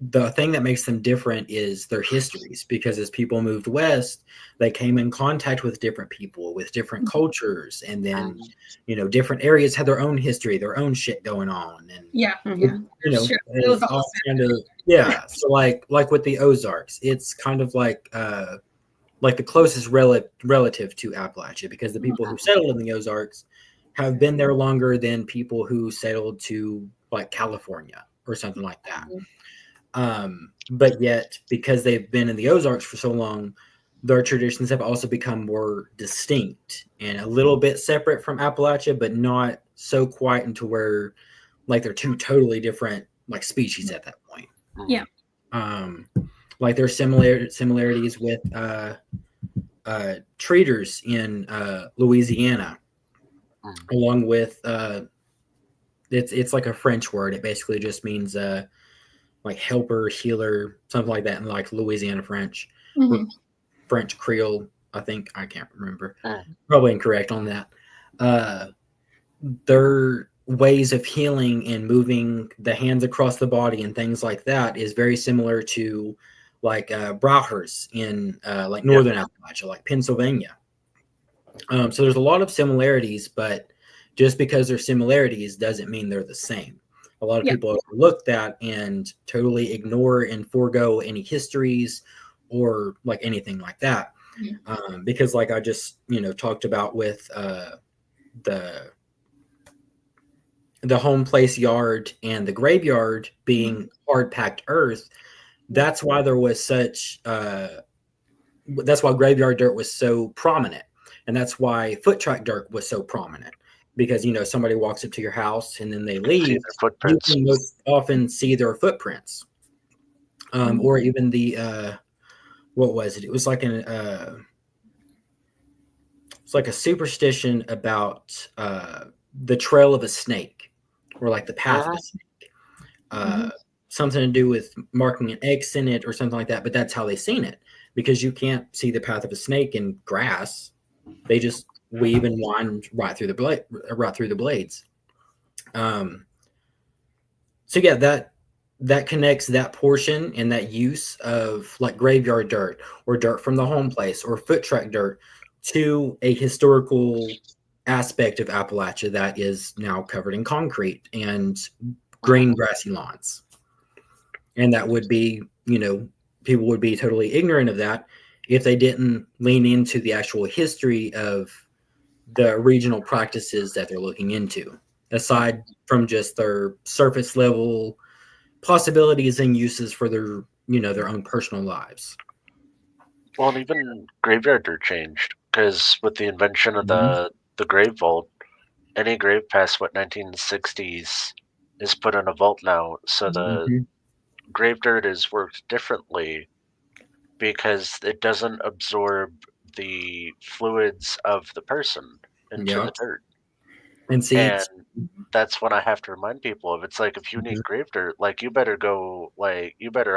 The thing that makes them different is their histories, because as people moved west, they came in contact with different people, with different cultures, and then different areas had their own history, their own shit going on, and it was all kind of So like with the Ozarks, it's kind of like the closest relative to Appalachia, because the people who settled in the Ozarks have been there longer than people who settled to California or something like that. But yet, because they've been in the Ozarks for so long, their traditions have also become more distinct and a little bit separate from Appalachia, but not so quite into where they're two totally different species at that point. Yeah. There's similarities with treaters in Louisiana, along with it's a French word. It basically just means helper, healer, something like that in Louisiana French, French Creole. I think, I can't remember. Probably incorrect on that. Their ways of healing and moving the hands across the body and things like that is very similar to Brauchers in northern Appalachia, Pennsylvania. So there's a lot of similarities, but just because there's similarities doesn't mean they're the same. A lot of people overlook that and totally ignore and forego any histories or anything like that. Because I just, talked about with the home place yard and the graveyard being hard packed earth. That's why there was such, that's why graveyard dirt was so prominent. And that's why foot track dirt was so prominent. Because, somebody walks up to your house and then they leave, you can most often see their footprints. Or even the, what was it? It was like it's like a superstition about the trail of a snake, or like the path of a snake. Something to do with marking an X in it or something like that. But that's how they seen it, because you can't see the path of a snake in grass. They just weave and wind right through the blades. So yeah, that connects that portion and that use of like graveyard dirt or dirt from the home place or foot track dirt to a historical aspect of Appalachia that is now covered in concrete and green grassy lawns. And that would be, people would be totally ignorant of that if they didn't lean into the actual history of the regional practices that they're looking into, aside from just their surface level possibilities and uses for their, their own personal lives. Well, and even graveyard dirt changed, because with the invention of the grave vault, any grave past 1960s is put in a vault now. So the grave dirt is worked differently because it doesn't absorb the fluids of the person into the dirt. And see, that's what I have to remind people of. It's like, if you need grave dirt, like, you better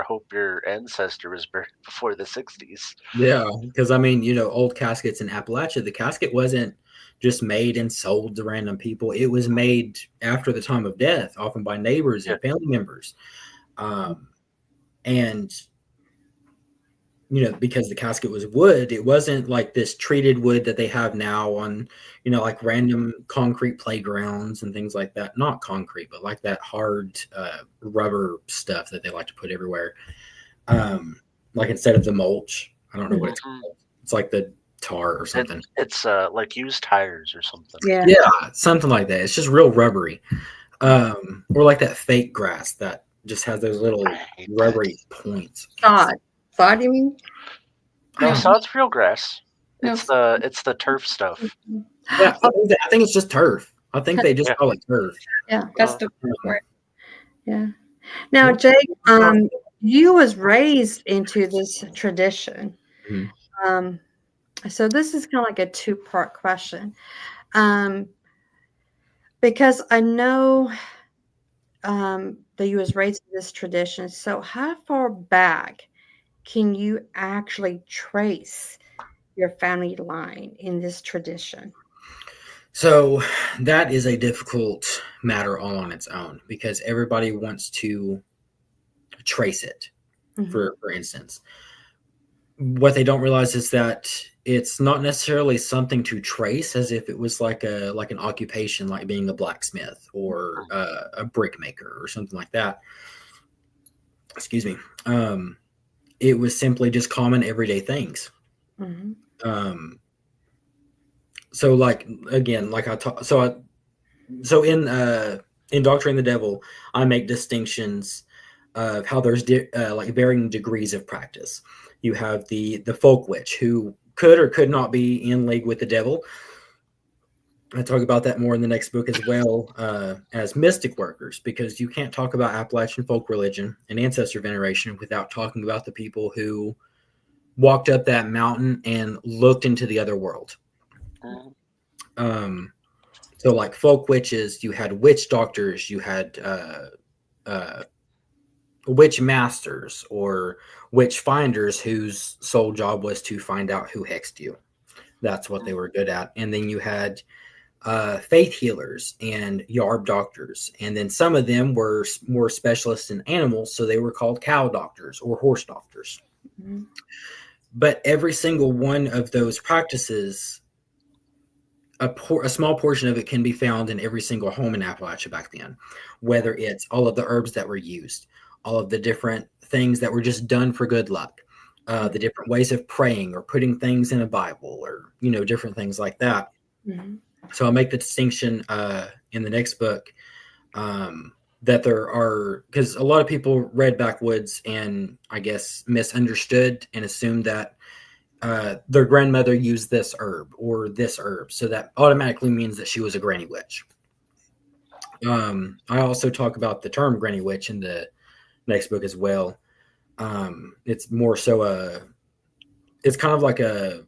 hope your ancestor was buried before the 60s. Yeah, because old caskets in Appalachia, the casket wasn't just made and sold to random people. It was made after the time of death, often by neighbors and family members. And because the casket was wood, it wasn't like this treated wood that they have now on, like random concrete playgrounds and things like that. Not concrete, but like that hard rubber stuff that they like to put everywhere. Like instead of the mulch, I don't know what it's called. It's like the tar or something. It's like used tires or something. Yeah, something like that. It's just real rubbery. Or like that fake grass that just has those little rubbery points. Sod, you mean? No, sod's real grass. It's the turf stuff. Yeah, I think it's just turf. I think they just call it turf. Yeah, that's the word. Yeah. Now, Jake, you was raised into this tradition. So this is kind of like a two-part question. Because I know that you was raised in this tradition. So how far back can you actually trace your family line in this tradition? So that is a difficult matter all on its own, because everybody wants to trace it. For instance, what they don't realize is that it's not necessarily something to trace as if it was like an occupation, like being a blacksmith or a brick maker or something like that. Excuse me. It was simply just common everyday things. So like, again, like I talk, so in Doctoring the Devil, I make distinctions of how there's like varying degrees of practice. You have the folk witch who could or could not be in league with the devil. I talk about that more in the next book as well, as mystic workers, because you can't talk about Appalachian folk religion and ancestor veneration without talking about the people who walked up that mountain and looked into the other world. So like folk witches, you had witch doctors, you had witch masters or witch finders whose sole job was to find out who hexed you. That's what they were good at. And then you had faith healers and yarb doctors. And then some of them were more specialists in animals, so they were called cow doctors or horse doctors. But every single one of those practices, a small portion of it can be found in every single home in Appalachia back then, whether it's all of the herbs that were used, all of the different things that were just done for good luck, the different ways of praying or putting things in a Bible, or, different things like that. So I'll make the distinction in the next book that there are, because a lot of people read Backwoods and I guess misunderstood and assumed that their grandmother used this herb or this herb, so that automatically means that she was a granny witch. I also talk about the term granny witch in the next book as well. It's more so it's kind of like a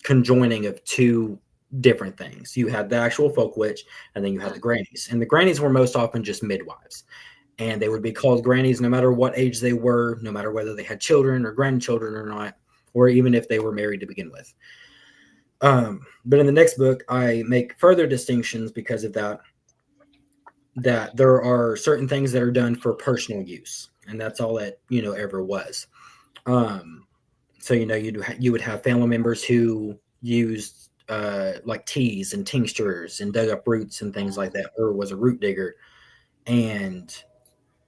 conjoining of two different things. You had the actual folk witch, and then you had the grannies. And the grannies were most often just midwives. And they would be called grannies no matter what age they were, no matter whether they had children or grandchildren or not, or even if they were married to begin with. But in the next book, I make further distinctions because of that there are certain things that are done for personal use, and that's all that, ever was. So, you would have family members who used like teas and tinctures and dug up roots and things like that, or was a root digger,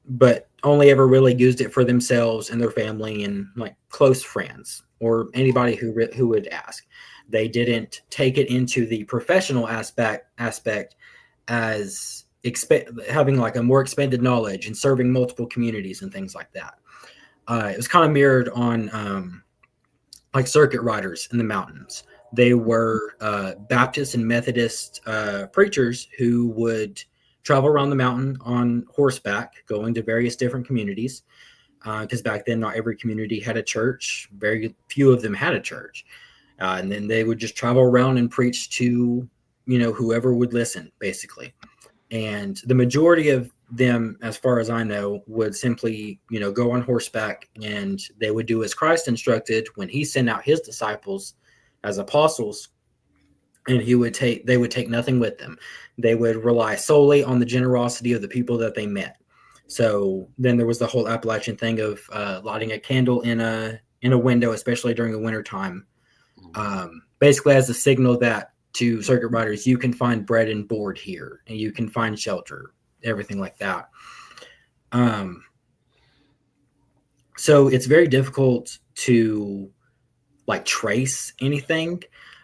but only ever really used it for themselves and their family and like close friends or anybody who would ask. They didn't take it into the professional aspect as having like a more expanded knowledge and serving multiple communities and things like that. It was kind of mirrored on like circuit riders in the mountains. They were Baptist and Methodist preachers who would travel around the mountain on horseback, going to various different communities. Because back then, not every community had a church. Very few of them had a church. And then they would just travel around and preach to, whoever would listen, basically. And the majority of them, as far as I know, would simply, go on horseback, and they would do as Christ instructed when he sent out his disciples as apostles, and they would take nothing with them. They would rely solely on the generosity of the people that they met. So then there was the whole Appalachian thing of lighting a candle in a window, especially during the wintertime, basically as a signal that to circuit riders, you can find bread and board here, and you can find shelter, everything like that. So it's very difficult to like trace anything,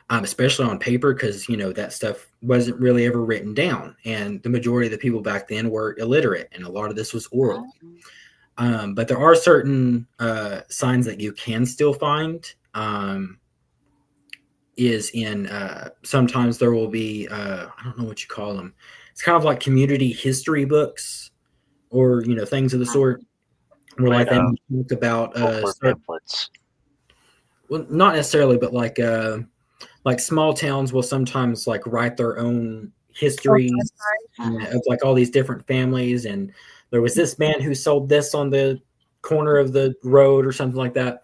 especially on paper, because that stuff wasn't really ever written down, and the majority of the people back then were illiterate, and a lot of this was oral. But there are certain signs that you can still find. Is in sometimes there will be I don't know what you call them. It's kind of like community history books, or things of the sort, where like they talk about pamphlets. Well, not necessarily, but like small towns will sometimes like write their own histories of like all these different families, and there was this man who sold this on the corner of the road or something like that.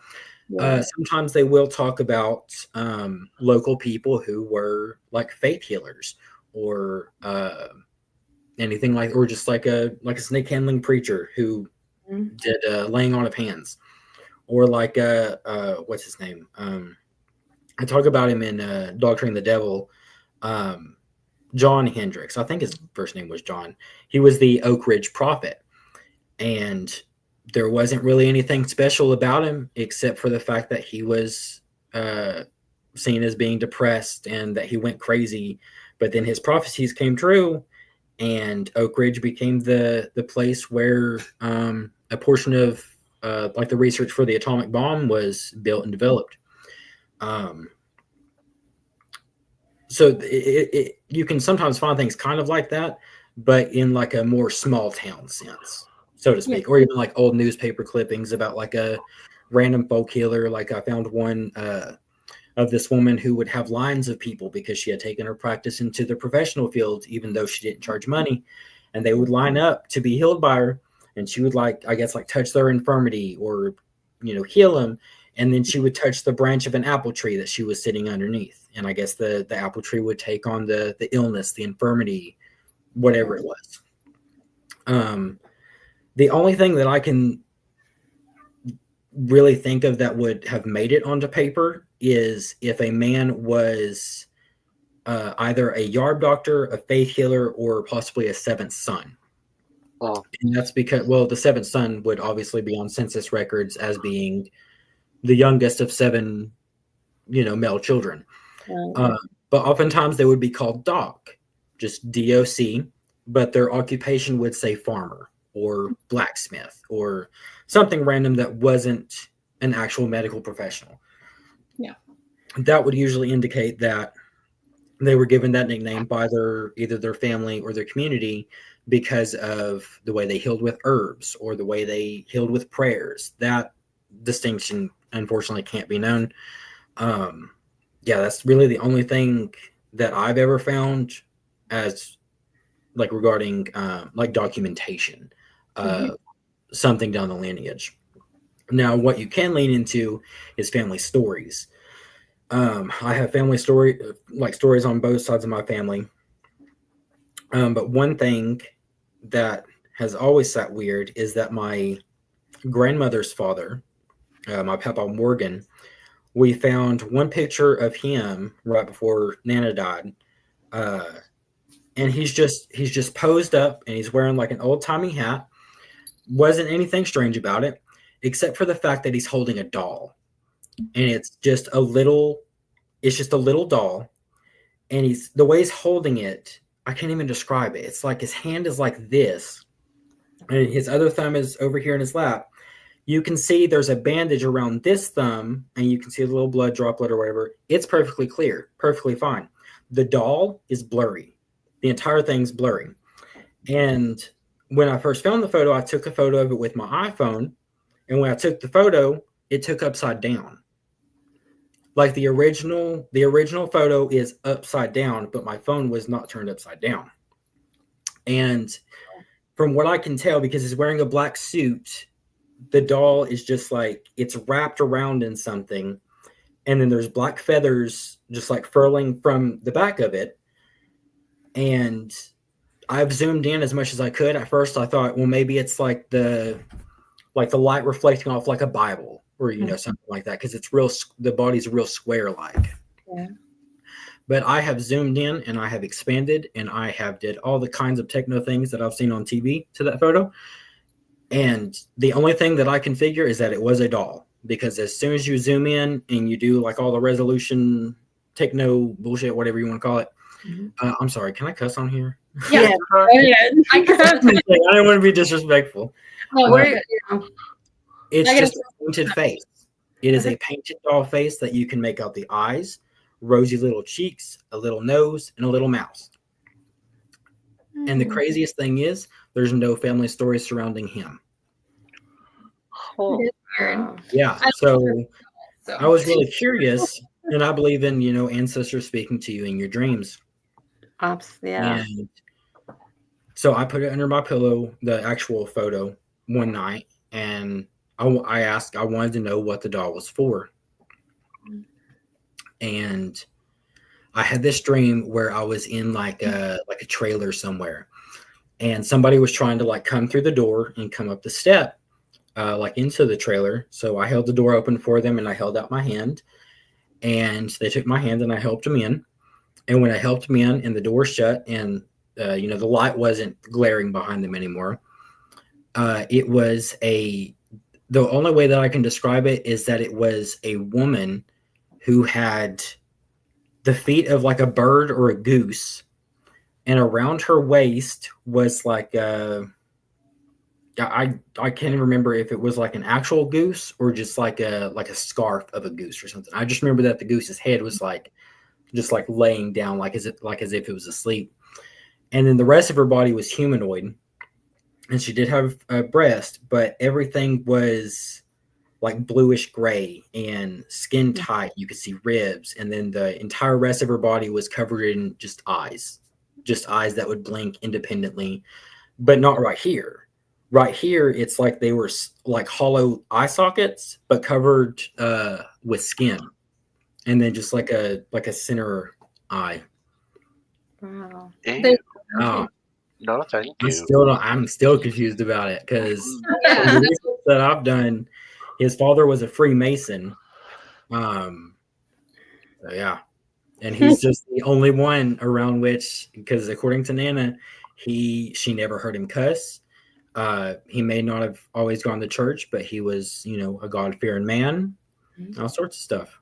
Sometimes they will talk about local people who were like faith healers, or anything like, or just like a snake handling preacher who did laying on of hands, or like what's his name? I talk about him in Doctoring the Devil. John Hendricks, I think his first name was John. He was the Oak Ridge prophet, and there wasn't really anything special about him except for the fact that he was seen as being depressed and that he went crazy. But then his prophecies came true, and Oak Ridge became the place where a portion of like the research for the atomic bomb was built and developed. So you can sometimes find things kind of like that, but in like a more small town sense, so to speak, or even like old newspaper clippings about like a random folk healer. Like I found one of this woman who would have lines of people because she had taken her practice into the professional field, even though she didn't charge money, and they would line up to be healed by her, and she would like touch their infirmity or heal them, and then she would touch the branch of an apple tree that she was sitting underneath, and I guess the apple tree would take on the illness, the infirmity, whatever it was. The only thing that I can really think of that would have made it onto paper is if a man was either a yarb doctor, a faith healer, or possibly a seventh son. Oh. And that's because, well, the seventh son would obviously be on census records as being the youngest of 7, male children. But oftentimes they would be called doc, just DOC, but their occupation would say farmer or blacksmith or something random that wasn't an actual medical professional. Yeah. That would usually indicate that they were given that nickname by either their family or their community because of the way they healed with herbs or the way they healed with prayers. That distinction unfortunately can't be known. Yeah, that's really the only thing that I've ever found as like regarding like documentation something down the lineage. Now, what you can lean into is family stories. I have family stories on both sides of my family. But one thing that has always sat weird is that my grandmother's father, my Papa Morgan, we found one picture of him right before Nana died. And he's just posed up and he's wearing like an old timey hat. Wasn't anything strange about it, except for the fact that he's holding a doll. And it's just a little doll. And the way he's holding it, I can't even describe it. It's like his hand is like this, and his other thumb is over here in his lap. You can see there's a bandage around this thumb, and you can see a little blood droplet or whatever. It's perfectly clear, perfectly fine. The doll is blurry. The entire thing's blurry. And when I first found the photo, I took a photo of it with my iPhone, and when I took the photo, it took upside down. Like the original photo is upside down, but my phone was not turned upside down. And from what I can tell, because he's wearing a black suit, the doll is just like it's wrapped around in something. And then there's black feathers just like furling from the back of it. And I've zoomed in as much as I could. At first I thought, well, maybe it's like the light reflecting off like a Bible. Or, something like that, because the body's real square like. Yeah. But I have zoomed in and I have expanded and I have did all the kinds of techno things that I've seen on TV to that photo. And the only thing that I can figure is that it was a doll, because as soon as you zoom in and you do like all the resolution techno bullshit, whatever you want to call it. I'm sorry, can I cuss on here? Yeah. I didn't want to be disrespectful. It's just a painted face. It is a painted doll face that you can make out the eyes, rosy little cheeks, a little nose, and a little mouth. And the craziest thing is, there's no family story surrounding him. Oh. Yeah, so I was really curious, and I believe in, ancestors speaking to you in your dreams. Yeah. And so I put it under my pillow, the actual photo, one night, and I wanted to know what the doll was for. And I had this dream where I was in like a trailer somewhere, and somebody was trying to like come through the door and come up the step, like into the trailer. So I held the door open for them and I held out my hand, and they took my hand and I helped them in. And when I helped them in and the door shut and, the light wasn't glaring behind them anymore, it was the only way that I can describe it is that it was a woman who had the feet of like a bird or a goose, and around her waist was like I can't remember if it was like an actual goose or just like a scarf of a goose or something. I just remember that the goose's head was like just like laying down like as if it was asleep, and then the rest of her body was humanoid. And she did have a breast, but everything was like bluish gray and skin tight. You could see ribs. And then the entire rest of her body was covered in just eyes that would blink independently, but not right here. Right here, it's like they were like hollow eye sockets, but covered with skin. And then just like a center eye. Wow. No, thank you. I'm still confused about it, because the research that I've done, his father was a Freemason. So yeah. And he's just the only one around which, because according to Nana, she never heard him cuss. He may not have always gone to church, but he was, a God-fearing man, all sorts of stuff.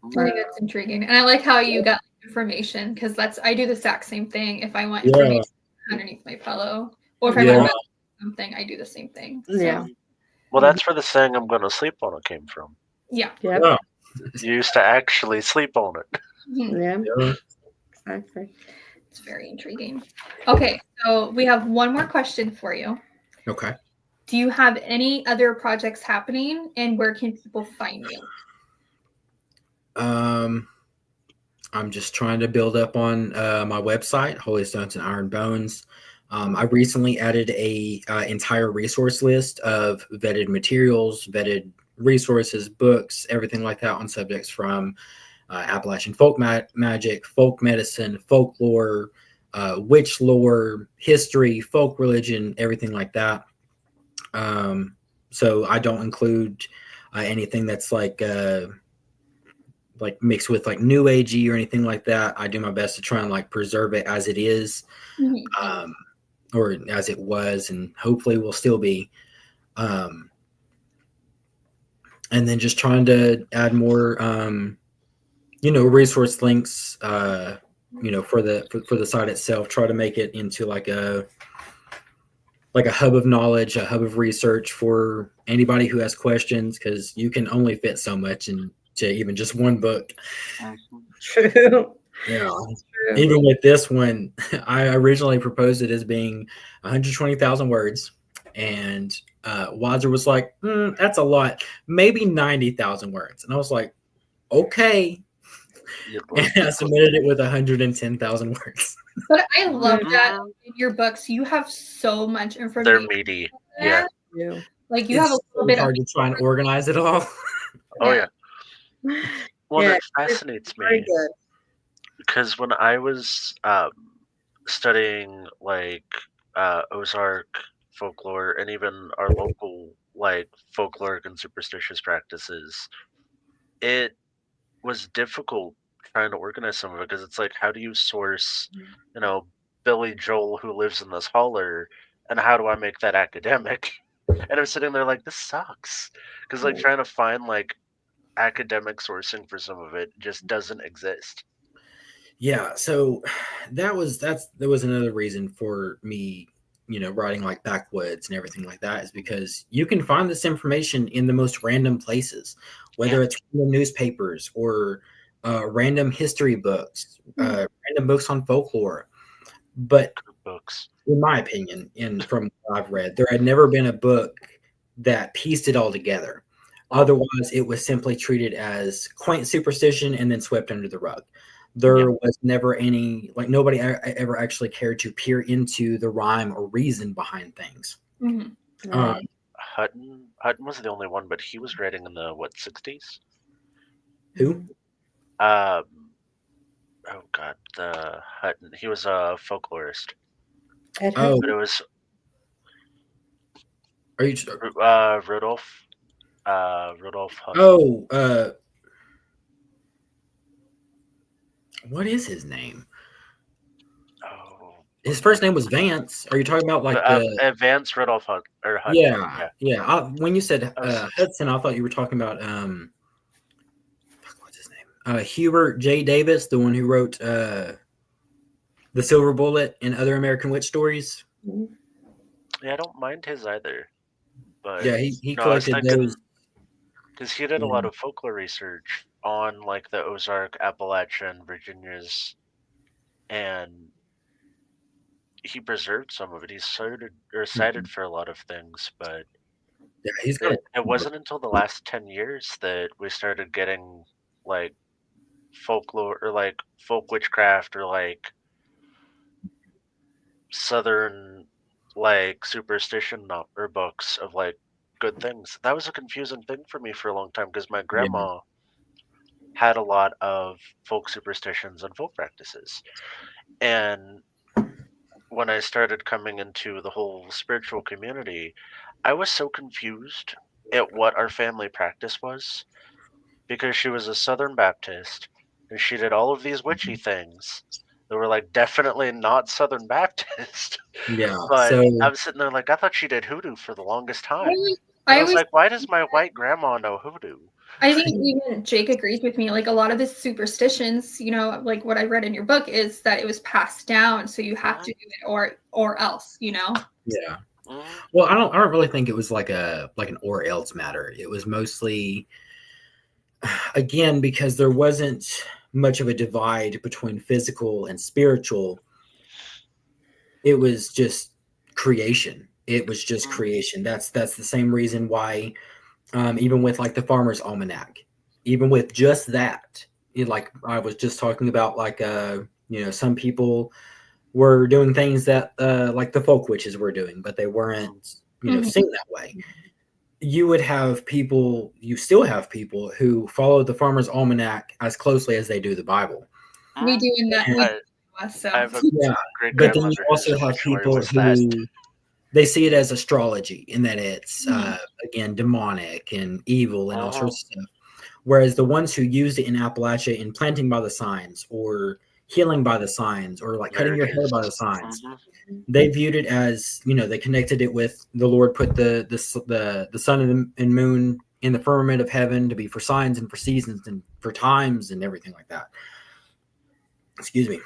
I think that's intriguing. And I like how you got information, because I do the exact same thing. If I want information underneath my pillow, or if I want something, I do the same thing. So. Yeah. Well, that's where the saying "I'm going to sleep on it" came from. Yeah. Yeah. You used to actually sleep on it. Yeah. Exactly. It's very intriguing. Okay, so we have one more question for you. Okay. do you have any other projects happening, and where can people find you? I'm just trying to build up on my website, Holy Stones and Iron Bones. I recently added a entire resource list of vetted materials, vetted resources, books, everything like that on subjects from Appalachian folk magic, folk medicine, folklore, witch lore, history, folk religion, everything like that. So I don't include anything that's like mixed with like new agey or anything like that. I do my best to try and like preserve it as it is, or as it was, and hopefully will still be. And then just trying to add more, resource links, for the site itself. Try to make it into like a hub of knowledge, a hub of research for anybody who has questions, because you can only fit so much into even just one book. True. Yeah. True. Even with this one, I originally proposed it as being 120,000 words, and Wiser was like, that's a lot, maybe 90,000 words. And I was like, okay. And I submitted it with 110,000 words. But I love that in your books, you have so much information. They're meaty. Yeah. Like you have a little bit hard to try and organize it all. Oh, yeah. Well, Yeah, it fascinates Very me good. because when I was studying like Ozark folklore and even our local like folkloric and superstitious practices, it was difficult trying to organize some of it, because it's like, how do you source, Billy Joel who lives in this holler, and how do I make that academic? And I'm sitting there like, this sucks, because like trying to find like academic sourcing for some of it just doesn't exist. Yeah, so there was another reason for me, writing like Backwoods and everything like that, is because you can find this information in the most random places, whether it's random newspapers or random history books, random books on folklore. But Books, in my opinion, and from what I've read, there had never been a book that pieced it all together. Otherwise, it was simply treated as quaint superstition and then swept under the rug. There was never any, like, nobody ever actually cared to peer into the rhyme or reason behind things. Right. Hutton was the only one, but he was writing in the 60s. Who? Oh God, the Hutton. He was a folklorist. Oh, But it was are you? Rudolph Hutton. Oh, what is his name? Oh, His first name was Vance. Are you talking about like Vance Rudolph Hutton? Yeah. When you said Hudson, I thought you were talking about what's his name? Hubert J. Davis, the one who wrote The Silver Bullet and Other American Witch Stories. Yeah, I don't mind his either. But yeah, he collected those. Because he did a lot of folklore research on like the Ozark, Appalachian, Virginias, and he preserved some of it. He cited for a lot of things, but Yeah, it wasn't until the last 10 years that we started getting like folklore or like folk witchcraft or like southern like superstition or books of like good things. That was a confusing thing for me for a long time, because my grandma had a lot of folk superstitions and folk practices, and when I started coming into the whole spiritual community, I was so confused at what our family practice was, because she was a Southern Baptist and she did all of these witchy things that were like definitely not Southern Baptist. Yeah. But So I'm sitting there like, I thought she did hoodoo for the longest time. I was like, why does my white grandma know hoodoo? I think even Jake agrees with me. Like a lot of the superstitions, like what I read in your book, is that it was passed down, so you have to do it or else, Yeah. Well, I don't really think it was like an or else matter. It was mostly, again, because there wasn't much of a divide between physical and spiritual. It was just creation. It was just creation. That's the same reason why, even with like the Farmer's Almanac, even with just that, like I was just talking about, like some people were doing things that like the folk witches were doing, but they weren't seen that way. You would have people, you still have people who follow the Farmer's Almanac as closely as they do the Bible. We do in that. I have a great but then you also have people who they see it as astrology, in that it's again demonic and evil and all sorts of stuff. Whereas the ones who used it in Appalachia in planting by the signs, or healing by the signs, or like cutting your hair by the signs, they viewed it as, they connected it with the Lord put the sun and moon in the firmament of heaven to be for signs and for seasons and for times and everything like that. Excuse me.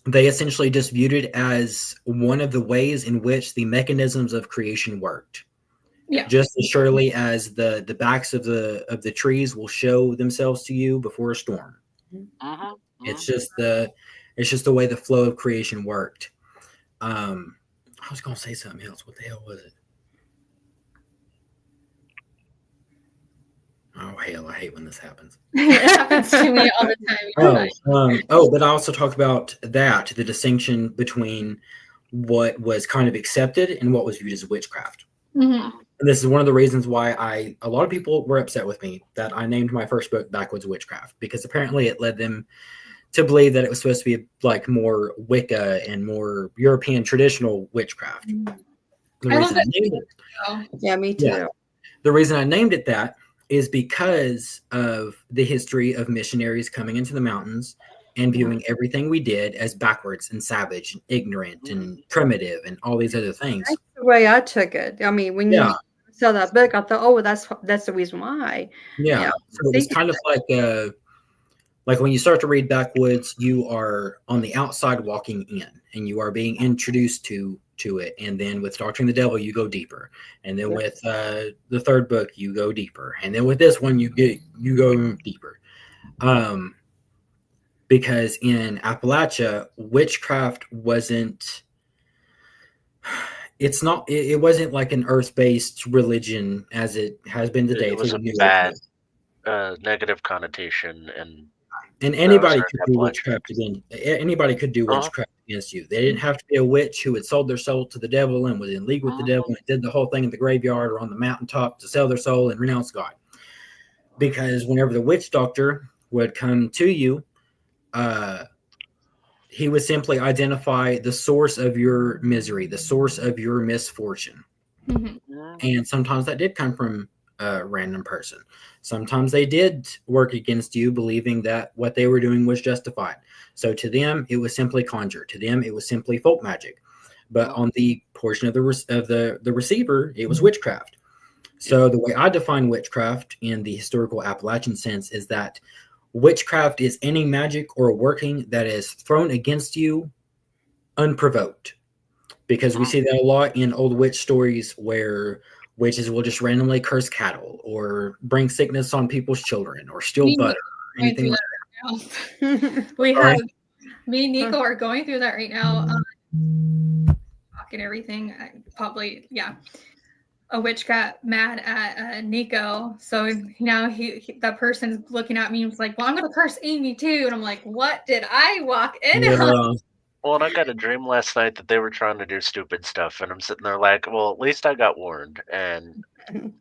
They essentially just viewed it as one of the ways in which the mechanisms of creation worked. Yeah. Just as surely as the backs of the trees will show themselves to you before a storm. It's just the way the flow of creation worked. I was going to say something else. What the hell was it? Oh, hell, I hate when this happens. It happens to me all the time. But I also talk about the distinction between what was kind of accepted and what was viewed as witchcraft. And this is one of the reasons why a lot of people were upset with me that I named my first book Backwoods Witchcraft, because apparently it led them to believe that it was supposed to be like more Wicca and more European traditional witchcraft. Yeah, me too. Yeah. The reason I named it that is because of the history of missionaries coming into the mountains and viewing everything we did as backwards and savage and ignorant and primitive and all these other things. That's the way I took it. I mean, when you saw that book, I thought, oh, well, that's the reason why. Yeah. So it was kind of like when you start to read Backwoods, you are on the outside walking in, and you are being introduced to it. And then with Doctrine of the Devil, you go deeper. And then with the third book, you go deeper. And then with this one, you go deeper. Because in Appalachia, witchcraft wasn't like an earth-based religion as it has been today. It was a bad negative connotation, and anybody could do witchcraft again. Anybody could do witchcraft against you. They didn't have to be a witch who had sold their soul to the devil and was in league with the devil and did the whole thing in the graveyard or on the mountaintop to sell their soul and renounce God. Because whenever the witch doctor would come to you, he would simply identify the source of your misery, the source of your misfortune. And sometimes that did come from a random person. Sometimes they did work against you, believing that what they were doing was justified. So to them, it was simply conjure. To them, it was simply folk magic. But on the portion of the receiver, it was witchcraft. So the way I define witchcraft in the historical Appalachian sense is that witchcraft is any magic or working that is thrown against you unprovoked. Because we see that a lot in old witch stories where witches will just randomly curse cattle or bring sickness on people's children or steal butter or anything like that. Me and Nico are going through that right now. Talking everything. Probably, yeah. A witch got mad at Nico. So now that person's looking at me and was like, well, I'm going to curse Amy too. And I'm like, what did I walk in on? Well, and I got a dream last night that they were trying to do stupid stuff, and I'm sitting there like, well, at least I got warned, and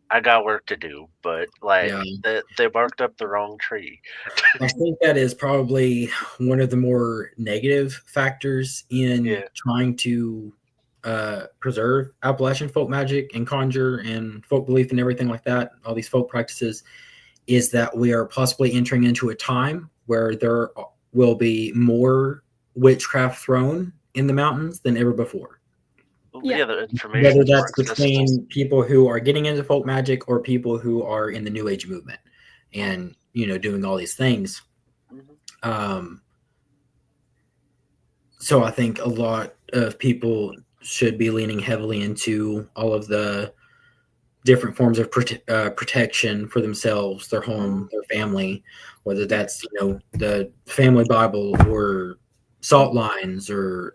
I got work to do, but they barked up the wrong tree. I think that is probably one of the more negative factors in trying to preserve Appalachian folk magic and conjure and folk belief and everything like that, all these folk practices, is that we are possibly entering into a time where there will be more witchcraft thrown in the mountains than ever before. The information, whether that's between people who are getting into folk magic or people who are in the New Age movement and doing all these things. So I think a lot of people should be leaning heavily into all of the different forms of protection for themselves, their home, their family, whether that's the family Bible or salt lines or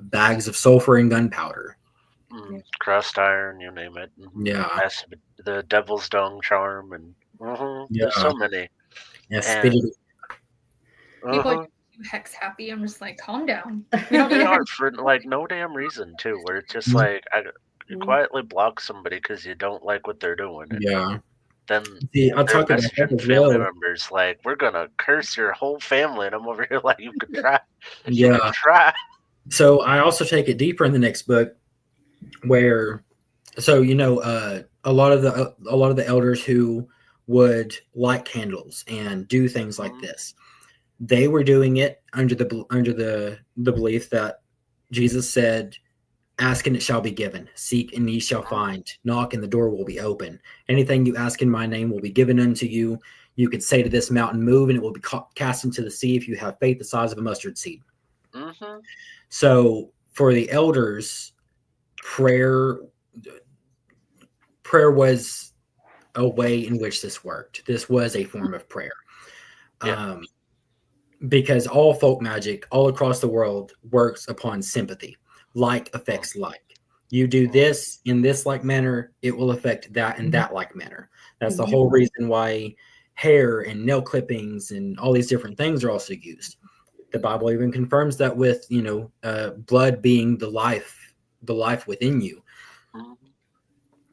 bags of sulfur and gunpowder. Crossed iron, you name it. Yeah. The devil's dung charm, and there's so many. Yeah, People are hex happy. I'm just like, calm down. They are for like no damn reason too. Where it's just like you quietly block somebody because you don't like what they're doing. And then I'll talk about that family members like, we're gonna curse your whole family, and I'm over here like, you could try. You could try. So I also take it deeper in the next book, where, so a lot of the elders who would light candles and do things like this, they were doing it under the belief that Jesus said, "Ask and it shall be given. Seek and ye shall find. Knock and the door will be open. Anything you ask in my name will be given unto you. You could say to this mountain, move, and it will be cast into the sea if you have faith the size of a mustard seed." So for the elders, prayer was a way in which this worked. This was a form of prayer. Because all folk magic all across the world works upon sympathy. Like affects like. You do this in this like manner, it will affect that in that like manner. That's the whole reason why hair and nail clippings and all these different things are also used. The Bible even confirms that with blood being the life within you.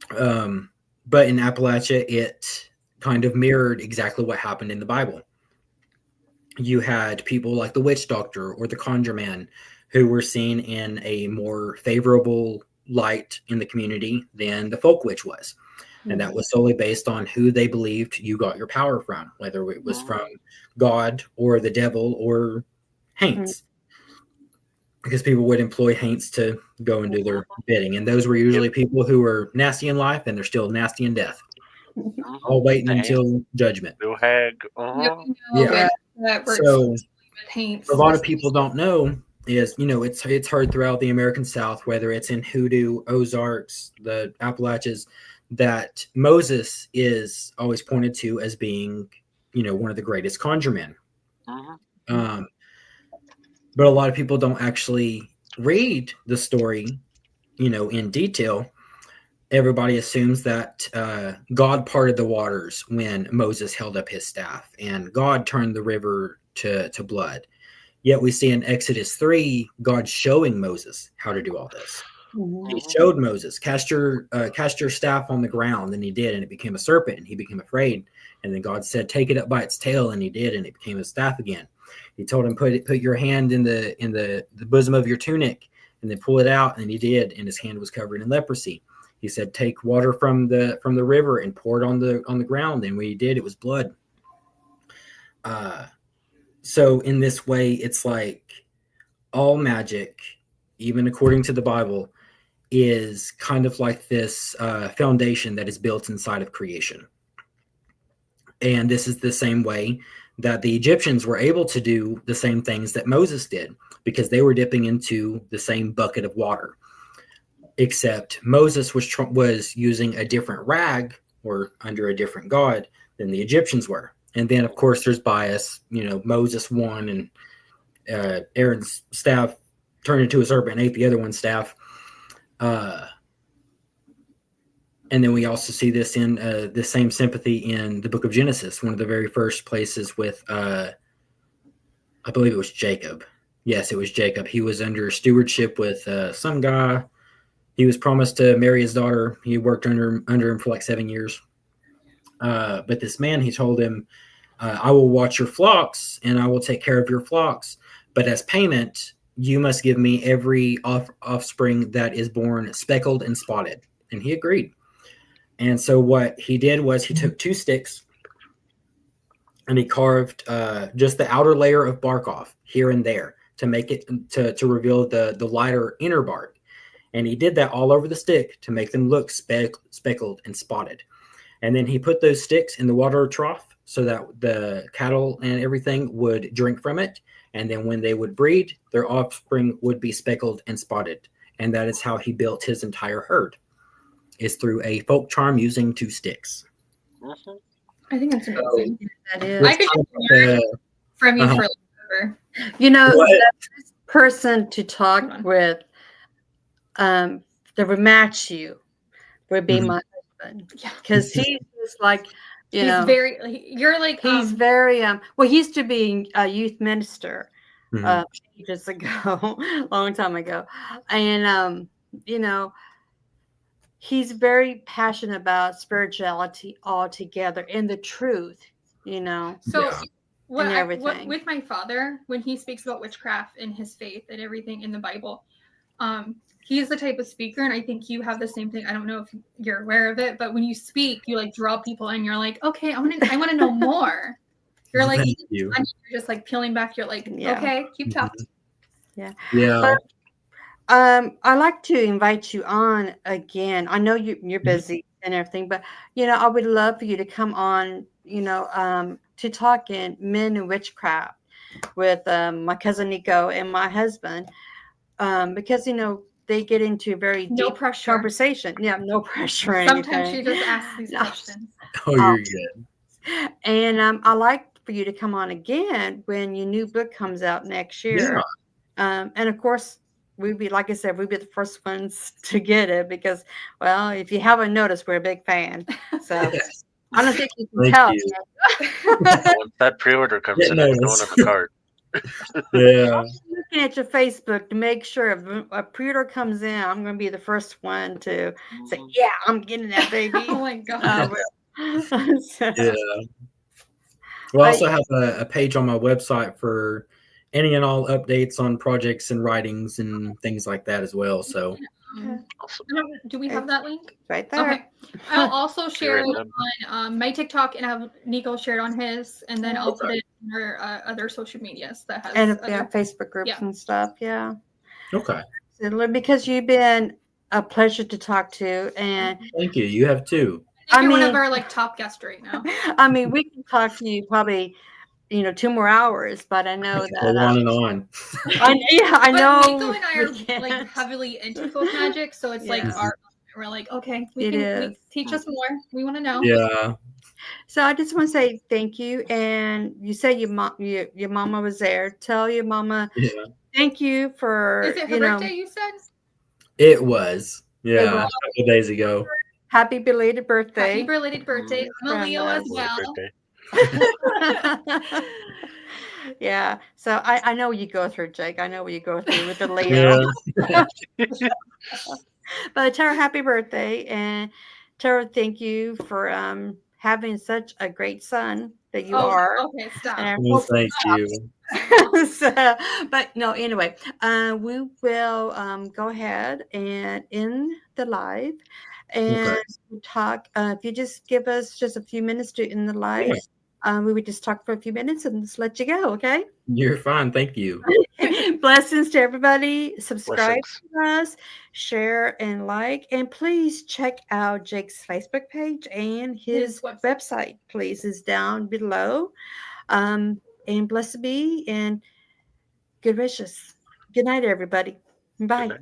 But in Appalachia, it kind of mirrored exactly what happened in the Bible. You had people like the witch doctor or the conjure man who were seen in a more favorable light in the community than the folk witch was. And that was solely based on who they believed you got your power from, whether it was from God or the devil or Haints. Because people would employ Haints to go and do their bidding. And those were usually people who were nasty in life and they're still nasty in death. All waiting until judgment. So a lot of people don't know is, it's heard throughout the American South, whether it's in Hoodoo, Ozarks, the Appalachians, that Moses is always pointed to as being, one of the greatest conjure men. But a lot of people don't actually read the story, in detail. Everybody assumes that God parted the waters when Moses held up his staff and God turned the river to blood. Yet we see in Exodus 3, God showing Moses how to do all this. He showed Moses, cast your staff on the ground, and he did, and it became a serpent, and he became afraid. And then God said, take it up by its tail, and he did, and it became a staff again. He told him, put your hand in the bosom of your tunic, and then pull it out, and he did, and his hand was covered in leprosy. He said, take water from the river and pour it on the ground, and when he did, it was blood. So in this way, it's like all magic, even according to the Bible, is kind of like this foundation that is built inside of creation. And this is the same way that the Egyptians were able to do the same things that Moses did, because they were dipping into the same bucket of water. Except Moses was using a different rag or under a different god than the Egyptians were. And then, of course, there's bias. Moses won, and Aaron's staff turned into a serpent and ate the other one's staff. And then we also see this in the same sympathy in the book of Genesis, one of the very first places with, I believe it was Jacob. Yes, it was Jacob. He was under stewardship with some guy. He was promised to marry his daughter. He worked under him for like 7 years. But this man, he told him, I will watch your flocks and I will take care of your flocks. But as payment, you must give me every offspring that is born speckled and spotted. And he agreed. And so what he did was he took 2 sticks and he carved just the outer layer of bark off here and there to make it to reveal the lighter inner bark. And he did that all over the stick to make them look speckled and spotted. And then he put those sticks in the water trough so that the cattle and everything would drink from it. And then when they would breed, their offspring would be speckled and spotted. And that is how he built his entire herd, is through a folk charm using 2 sticks. I think that's amazing. That is. I could learn from you forever. The best person to talk with that would match you would be Mhm. my husband. Yeah. Because he's just like, you He's know, you're like, he's very, well, he used to be a youth minister Mhm. ages ago, long time ago. And, you know, he's very passionate about spirituality altogether and the truth, you know, so Yeah. and what everything. with my father, when he speaks about witchcraft and his faith and everything in the Bible, he's the type of speaker, and I think you have the same thing. I don't know if you're aware of it, but when you speak, you like draw people in. You're like, okay, I want to know more. You're like, Thank you. you're just like peeling back. You're like, Yeah. okay, keep talking. Yeah. Yeah. But, I'd like to invite you on again. I know you're busy and everything, but you know, I would love for you to come on, you know, to talk in Men and Witchcraft with my cousin Nico and my husband, because you know they get into a very No deep pressure. conversation. Yeah, no pressure or Sometimes she anything. just asks these No. questions. Oh, you're good. And I like for you to come on again when your new book comes out next year. Yeah. And of course, we'd be, like I said, we'd be the first ones to get it because, well, if you haven't noticed, we're a big fan. So I don't think you can Thank tell. you. Once that pre-order comes Yeah, in, no, it's going that's- in the cart. Yeah. Looking at your Facebook to make sure if a pre-order comes in, I'm going to be the first one to say, yeah, I'm getting that baby. Oh my god. So, Yeah. Well, I also have a page on my website for any and all updates on projects and writings and things like that as well. So Awesome. Do we have that link? right there. Okay. I'll also share it them. on my TikTok and have Nico share it on his, and then I'll put Okay. it in our other social medias that has And other, Facebook groups yeah. and stuff. Yeah. okay. So, because you've been a pleasure to talk to. And Thank you. You have too. I think you're one mean- of our like top guests right now. I mean, we can talk to you probably, you know, 2 more hours, but I know Go on that. and on. I But know. Nico and I we are like can't. heavily into folk magic, so it's like Yeah. we're like, okay, It we is. teach us more. We want to know. Yeah. So I just want to say thank you. And you said your mama was there. Tell your mama Yeah. thank you for, Is it her birthday? You said. It was. Yeah. was. A couple days ago. Happy belated birthday. Happy belated birthday. I'm a Leo as well. Birthday. Yeah. So I know what you go through, Jake. I know what you go through with the Leo. Yeah. But Tara, happy birthday. And Tara, thank you for having such a great son that you are. Okay, stop. And I Well, hope- thank you. So, but no, anyway, we will go ahead and end the live and talk. If you just give us just a few minutes to end the live, we would just talk for a few minutes and just let you go. Okay. You're fine. Thank you. Blessings to everybody. Subscribe Blessings. to us, share and like, and please check out Jake's Facebook page and his website. Please is down below. And blessed be and good wishes. Good night, everybody. Bye. Good night.